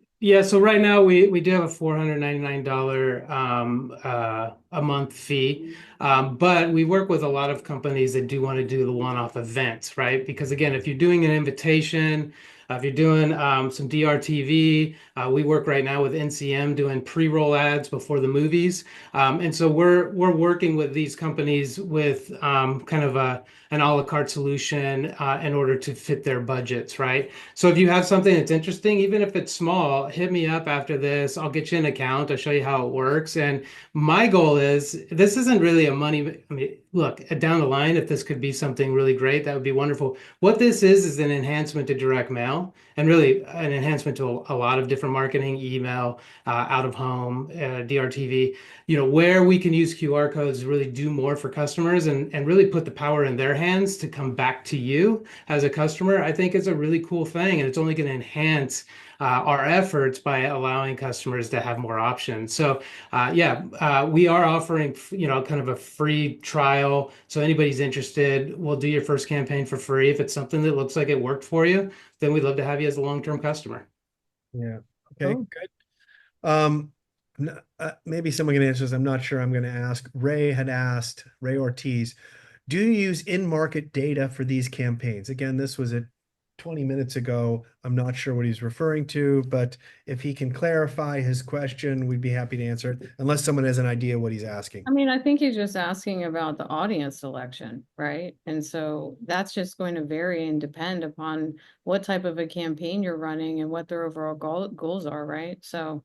So right now we do have a $499 a month fee. But we work with a lot of companies that do want to do the one-off events, right? Because again, if you're doing an invitation, if you're doing some DRTV, we work right now with NCM doing pre-roll ads before the movies. And so we're working with these companies with kind of an a la carte solution in order to fit their budgets, right? So if you have something that's interesting, even if it's small, hit me up after this. I'll get you an account. I'll show you how it works. And my goal is, this isn't really a money. I mean, look, down the line, if this could be something really great, that would be wonderful. What this is an enhancement to direct mail, and really an enhancement to a lot of different marketing, email, out of home, DRTV, where we can use QR codes to really do more for customers and really put the power in their hands to come back to you as a customer. I think it's a really cool thing, and it's only going to enhance our efforts by allowing customers to have more options. So we are offering, kind of a free trial. So anybody's interested, we'll do your first campaign for free. If it's something that looks like it worked for you, then we'd love to have you as a long-term customer. Yeah. Okay, Cool. good. Maybe someone can answer this. I'm not sure. I'm going to ask. Ray Ortiz, do you use in-market data for these campaigns? Again, this was 20 minutes ago. I'm not sure what he's referring to, but if he can clarify his question, we'd be happy to answer it, unless someone has an idea what he's asking. I mean, I think he's just asking about the audience selection, right? And so that's just going to vary and depend upon what type of a campaign you're running and what their overall goals are, right? So,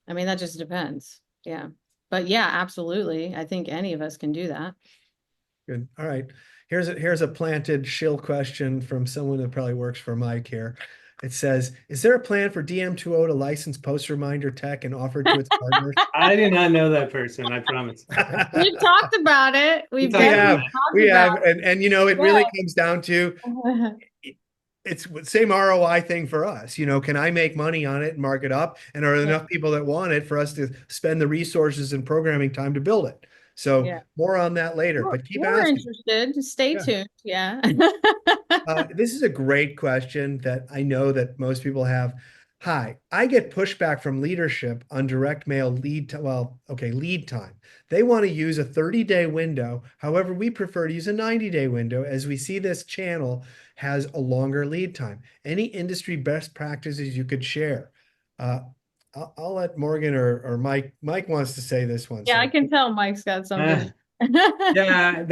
I mean, that just depends. Yeah. But yeah, absolutely. I think any of us can do that. Good. All right. Here's a planted shill question from someone that probably works for Mike here. It says, is there a plan for DM20 to license PostReminder tech and offer it to its partners? I do not know that person, I promise. We've talked about it. We We've talked about definitely it. talked We have, about and you know, it really comes down to it. it's the same ROI thing for us. You know, can I make money on it and mark it up? And are there enough people that want it for us to spend the resources and programming time to build it? So Yeah. more on that later, but keep We're asking. interested. Stay Yeah. tuned. Yeah. This is a great question that I know that most people have. Hi, I get pushback from leadership on direct mail lead time. They want to use a 30-day window. However, we prefer to use a 90-day window as we see this channel has a longer lead time. Any industry best practices you could share? I'll let Morgan or Mike. Mike wants to say this one. Yeah, So I can tell Mike's got something. Yeah,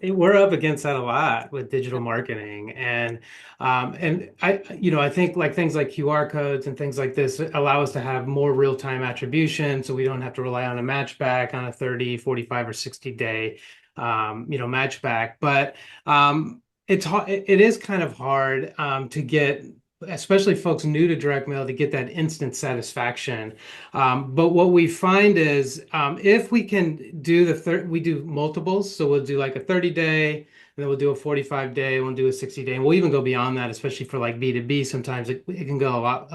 we're up against that a lot with digital marketing, and I think like things like QR codes and things like this allow us to have more real-time attribution, so we don't have to rely on a match back on a 30, 45, or 60-day match back. But it is kind of hard to get, especially folks new to direct mail, to get that instant satisfaction. But what we find is if we can do we do multiples. So we'll do like a 30-day, and then we'll do a 45-day, we'll do a 60-day, and we'll even go beyond that, especially for like B2B. Sometimes it can go a lot,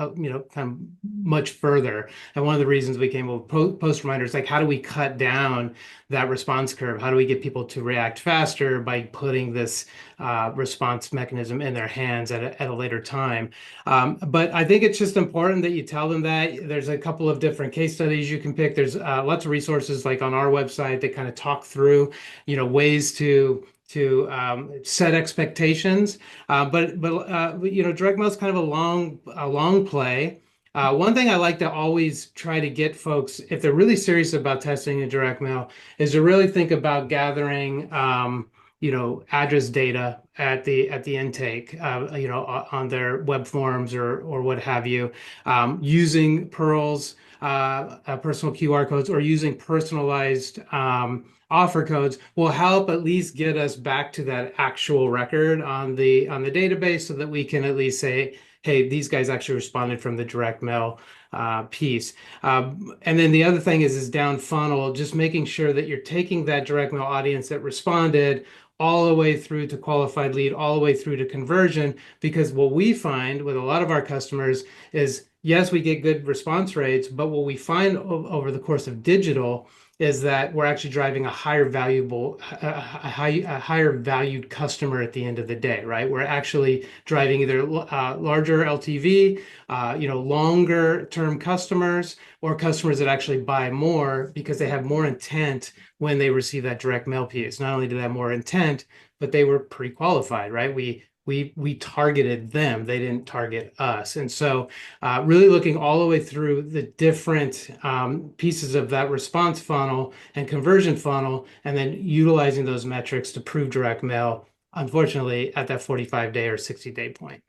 kind of much further. And one of the reasons we came up with PostReminder is like, how do we cut down that response curve? How do we get people to react faster by putting this response mechanism in their hands at a later time? But I think it's just important that you tell them that. There's a couple of different case studies you can pick. There's lots of resources like on our website that kind of talk through, ways to set expectations. But direct mail is kind of a long play. One thing I like to always try to get folks, if they're really serious about testing in direct mail, is to really think about gathering address data at the intake, on their web forms or what have you, using Pearl's personal QR codes or using personalized offer codes will help at least get us back to that actual record on the database, so that we can at least say, hey, these guys actually responded from the direct mail piece. And then the other thing is down funnel, just making sure that you're taking that direct mail audience that responded all the way through to qualified lead, all the way through to conversion. Because what we find with a lot of our customers is, yes, we get good response rates, but what we find over the course of digital is that we're actually driving a higher valued customer at the end of the day, right? We're actually driving either larger LTV, longer term customers, or customers that actually buy more because they have more intent when they receive that direct mail piece. Not only do they have more intent, but they were pre-qualified, right? We targeted them, they didn't target us. And so really looking all the way through the different pieces of that response funnel and conversion funnel, and then utilizing those metrics to prove direct mail, unfortunately, at that 45-day or 60-day point.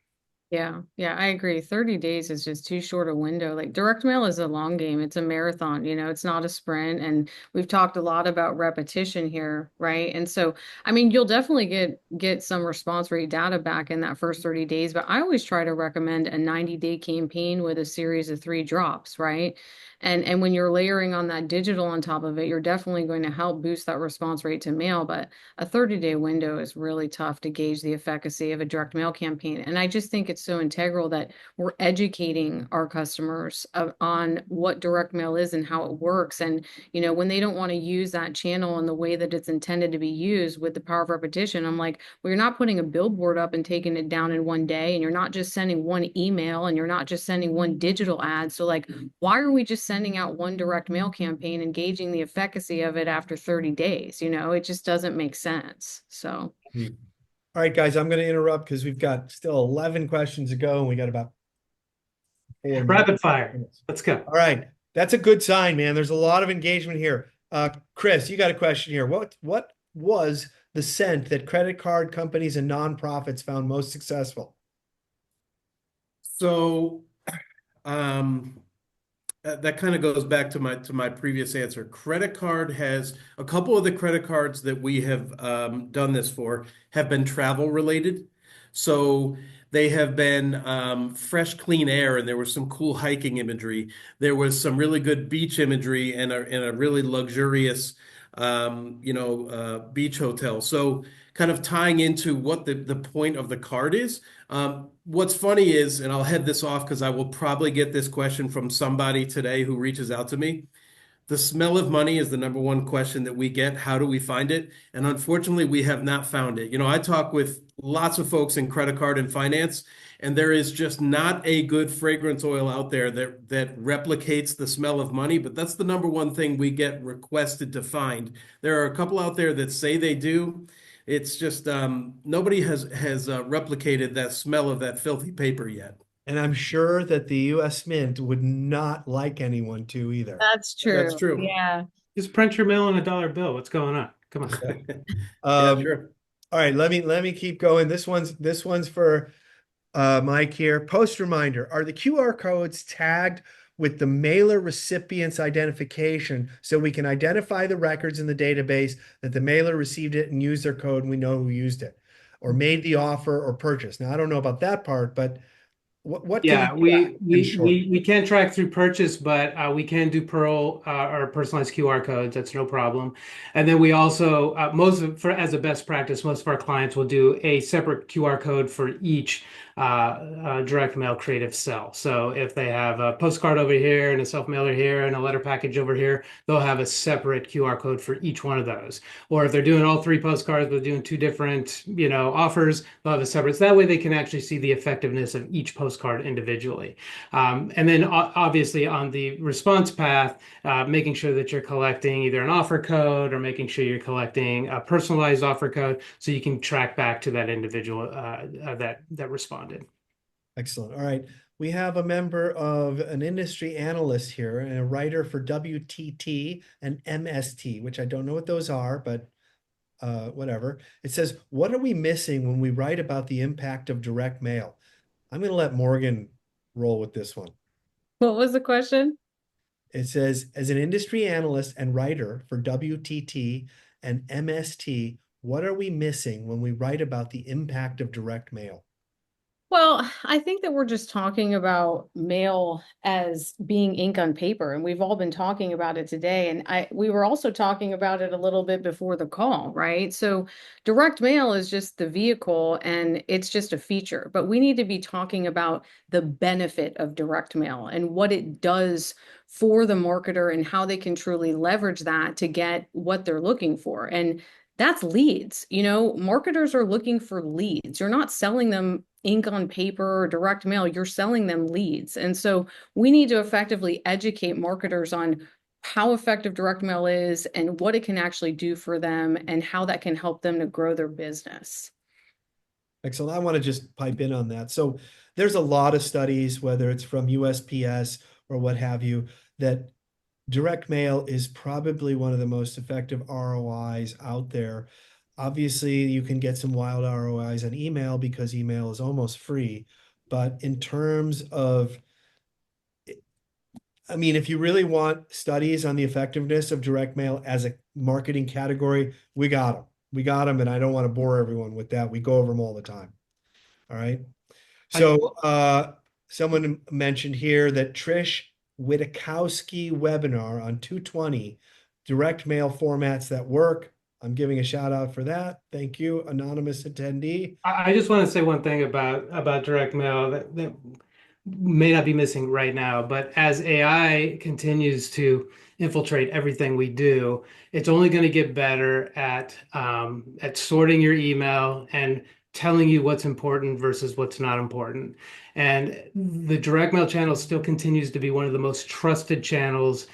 Yeah, I agree. 30 days is just too short a window. Like direct mail is a long game. It's a marathon, it's not a sprint. And we've talked a lot about repetition here, right? And so, I mean, you'll definitely get some response rate data back in that first 30 days, but I always try to recommend a 90-day campaign with a series of 3 drops, right? And when you're layering on that digital on top of it, you're definitely going to help boost that response rate to mail. But a 30-day window is really tough to gauge the efficacy of a direct mail campaign. And I just think it's so integral that we're educating our customers on what direct mail is and how it works. And, when they don't want to use that channel in the way that it's intended to be used with the power of repetition, I'm like, well, you're not putting a billboard up and taking it down in one day. And you're not just sending one email, and you're not just sending one digital ad. So like, why are we just sending out one direct mail campaign and gauging the efficacy of it after 30 days? It just doesn't make sense. So. all right, guys, I'm going to interrupt because we've got still 11 questions to go, and we got about 4 minutes. Rapid fire. Let's go. All right. That's a good sign, man. There's a lot of engagement here. Chris, you got a question here. What was the scent that credit card companies and nonprofits found most successful? So, that kind of goes back to my previous answer. Credit card has a couple of the credit cards that we have done this for have been travel related. So they have been fresh, clean air, and there was some cool hiking imagery. There was some really good beach imagery and a really luxurious, beach hotel. So kind of tying into what the point of the card is. What's funny is, and I'll head this off because I will probably get this question from somebody today who reaches out to me. The smell of money is the number one question that we get. How do we find it? And unfortunately, we have not found it. I talk with lots of folks in credit card and finance, and there is just not a good fragrance oil out there that replicates the smell of money. But that's the number one thing we get requested to find. There are a couple out there that say they do. It's just nobody has replicated that smell of that filthy paper yet. And I'm sure that the US Mint would not like anyone to either. That's That's true. true. Yeah. Just print your mail on a dollar bill. What's going on? Come on. Yeah, Um, sure. all right, let me keep going. This one's for Mike here. Post reminder: are the QR codes tagged with the mailer recipient's identification so we can identify the records in the database that the mailer received it and used their code and we know who used it or made the offer or purchase? Now, I don't know about that part, but what can Yeah, we track in short? we can't track through purchase, but we can do Pearl or personalized QR codes. That's no problem. And then we also as a best practice, most of our clients will do a separate QR code for each direct mail creative cell. So if they have a postcard over here and a self mailer here and a letter package over here, they'll have a separate QR code for each one of those. Or if they're doing all three postcards but doing two different offers, they'll have a separate. So that way they can actually see the effectiveness of each postcard individually. And then obviously on the response path, making sure that you're collecting either an offer code or making sure you're collecting a personalized offer code so you can track back to that individual that responded. Excellent. All right. We have a member of an industry analyst here and a writer for WTT and MST, which I don't know what those are, but whatever. It says, what are we missing when we write about the impact of direct mail? I'm going to let Morgan roll with this one. What was the question? It says, as an industry analyst and writer for WTT and MST, what are we missing when we write about the impact of direct mail? Well, I think that we're just talking about mail as being ink on paper, and we've all been talking about it today. And we were also talking about it a little bit before the call, right? So direct mail is just the vehicle and it's just a feature, but we need to be talking about the benefit of direct mail and what it does for the marketer and how they can truly leverage that to get what they're looking for. And that's leads. Marketers are looking for leads. You're not selling them ink on paper or direct mail, you're selling them leads. And so we need to effectively educate marketers on how effective direct mail is and what it can actually do for them and how that can help them to grow their business. Excellent. I want to just pipe in on that. So there's a lot of studies, whether it's from USPS or what have you, that direct mail is probably one of the most effective ROIs out there. Obviously, you can get some wild ROIs on email because email is almost free. But in terms of, if you really want studies on the effectiveness of direct mail as a marketing category, we got them. We got them, and I don't want to bore everyone with that. We go over them all the time. All right. So someone mentioned here that Trish Witkowski webinar on 220 direct mail formats that work. I'm giving a shout out for that. Thank you, anonymous attendee. I just want to say one thing about direct mail that may not be missing right now, but as AI continues to infiltrate everything we do, it's only going to get better at sorting your email and telling you what's important versus what's not important. And the direct mail channel still continues to be one of the most trusted channels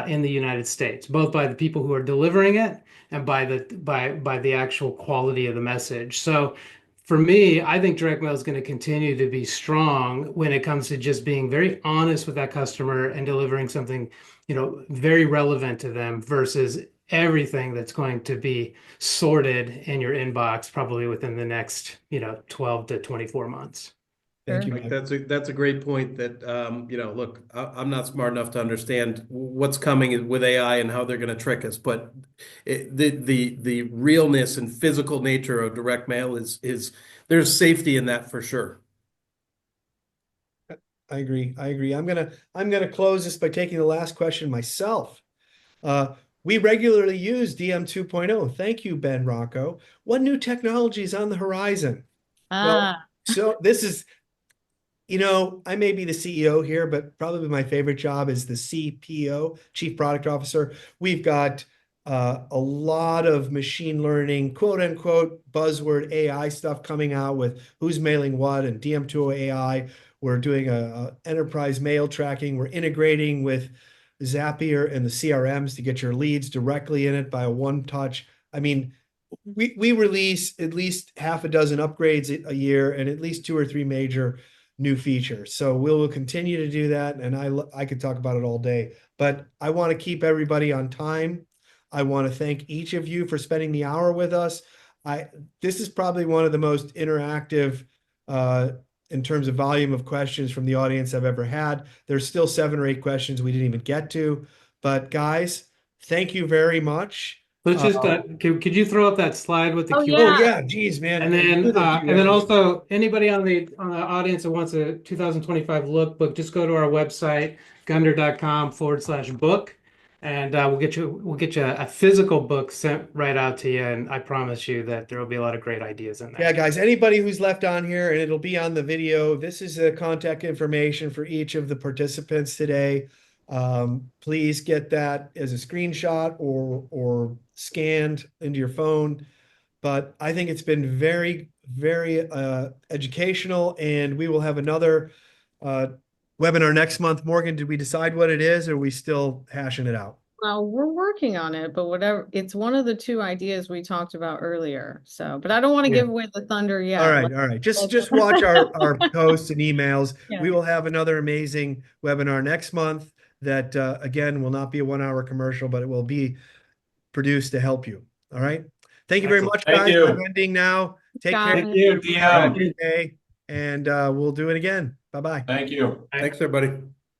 in the United States, both by the people who are delivering it and by the actual quality of the message. So for me, I think direct mail is going to continue to be strong when it comes to just being very honest with that customer and delivering something, very relevant to them versus everything that's going to be sorted in your inbox probably within the next, 12 to 24 months. Thank you, Like Mike. that's a great point that look, I'm not smart enough to understand what's coming with AI and how they're going to trick us, but the realness and physical nature of direct mail is there's safety in that for sure. I agree. I agree. I'm gonna close this by taking the last question myself. We regularly use DM 2.0. Thank you, Ben Rocco. What new technology is on the horizon? Well, so this is, I may be the CEO here, but probably my favorite job is the CPO, Chief Product Officer. We've got a lot of machine learning, quote unquote, buzzword AI stuff coming out with who's mailing what and DM2 AI. We're doing a enterprise mail tracking. We're integrating with Zapier and the CRMs to get your leads directly in it by a one touch. I mean, we release at least half a dozen upgrades a year and at least two or three major new features. So we'll continue to do that, and I could talk about it all day. But I want to keep everybody on time. I want to thank each of you for spending the hour with us. This is probably one of the most interactive in terms of volume of questions from the audience I've ever had. There's still 7 or 8 questions we didn't even get to. But guys, thank you very much. Let's just could you throw up that slide with the Oh, Q&A? Oh yeah. yeah, geez, man. And then also anybody on the audience that wants a 2025 lookbook, just go to our website, gundir.com/book, and we'll get you a physical book sent right out to you. And I promise you that there will be a lot of great ideas in there. Yeah, guys, anybody who's left on here, and it'll be on the video, this is the contact information for each of the participants today. Please get that as a screenshot or scanned into your phone. But I think it's been very, very educational, and we will have another webinar next month. Morgan, did we decide what it is, or are we still hashing it out? Well, we're working on it, but whatever, it's one of the 2 ideas we talked about earlier. So, but I don't want to Yeah. give away the thunder yet. All right, all right. Just watch our posts and emails. Yeah. We will have another amazing webinar next month that again will not be a 1-hour commercial, but it will be produced to help you. All right. Thank you very much, Thank guys. you. I'm ending now. Take care. Thank you, Have a DM. good day, and we'll do it again. Bye-bye. Thank you. Thanks, everybody.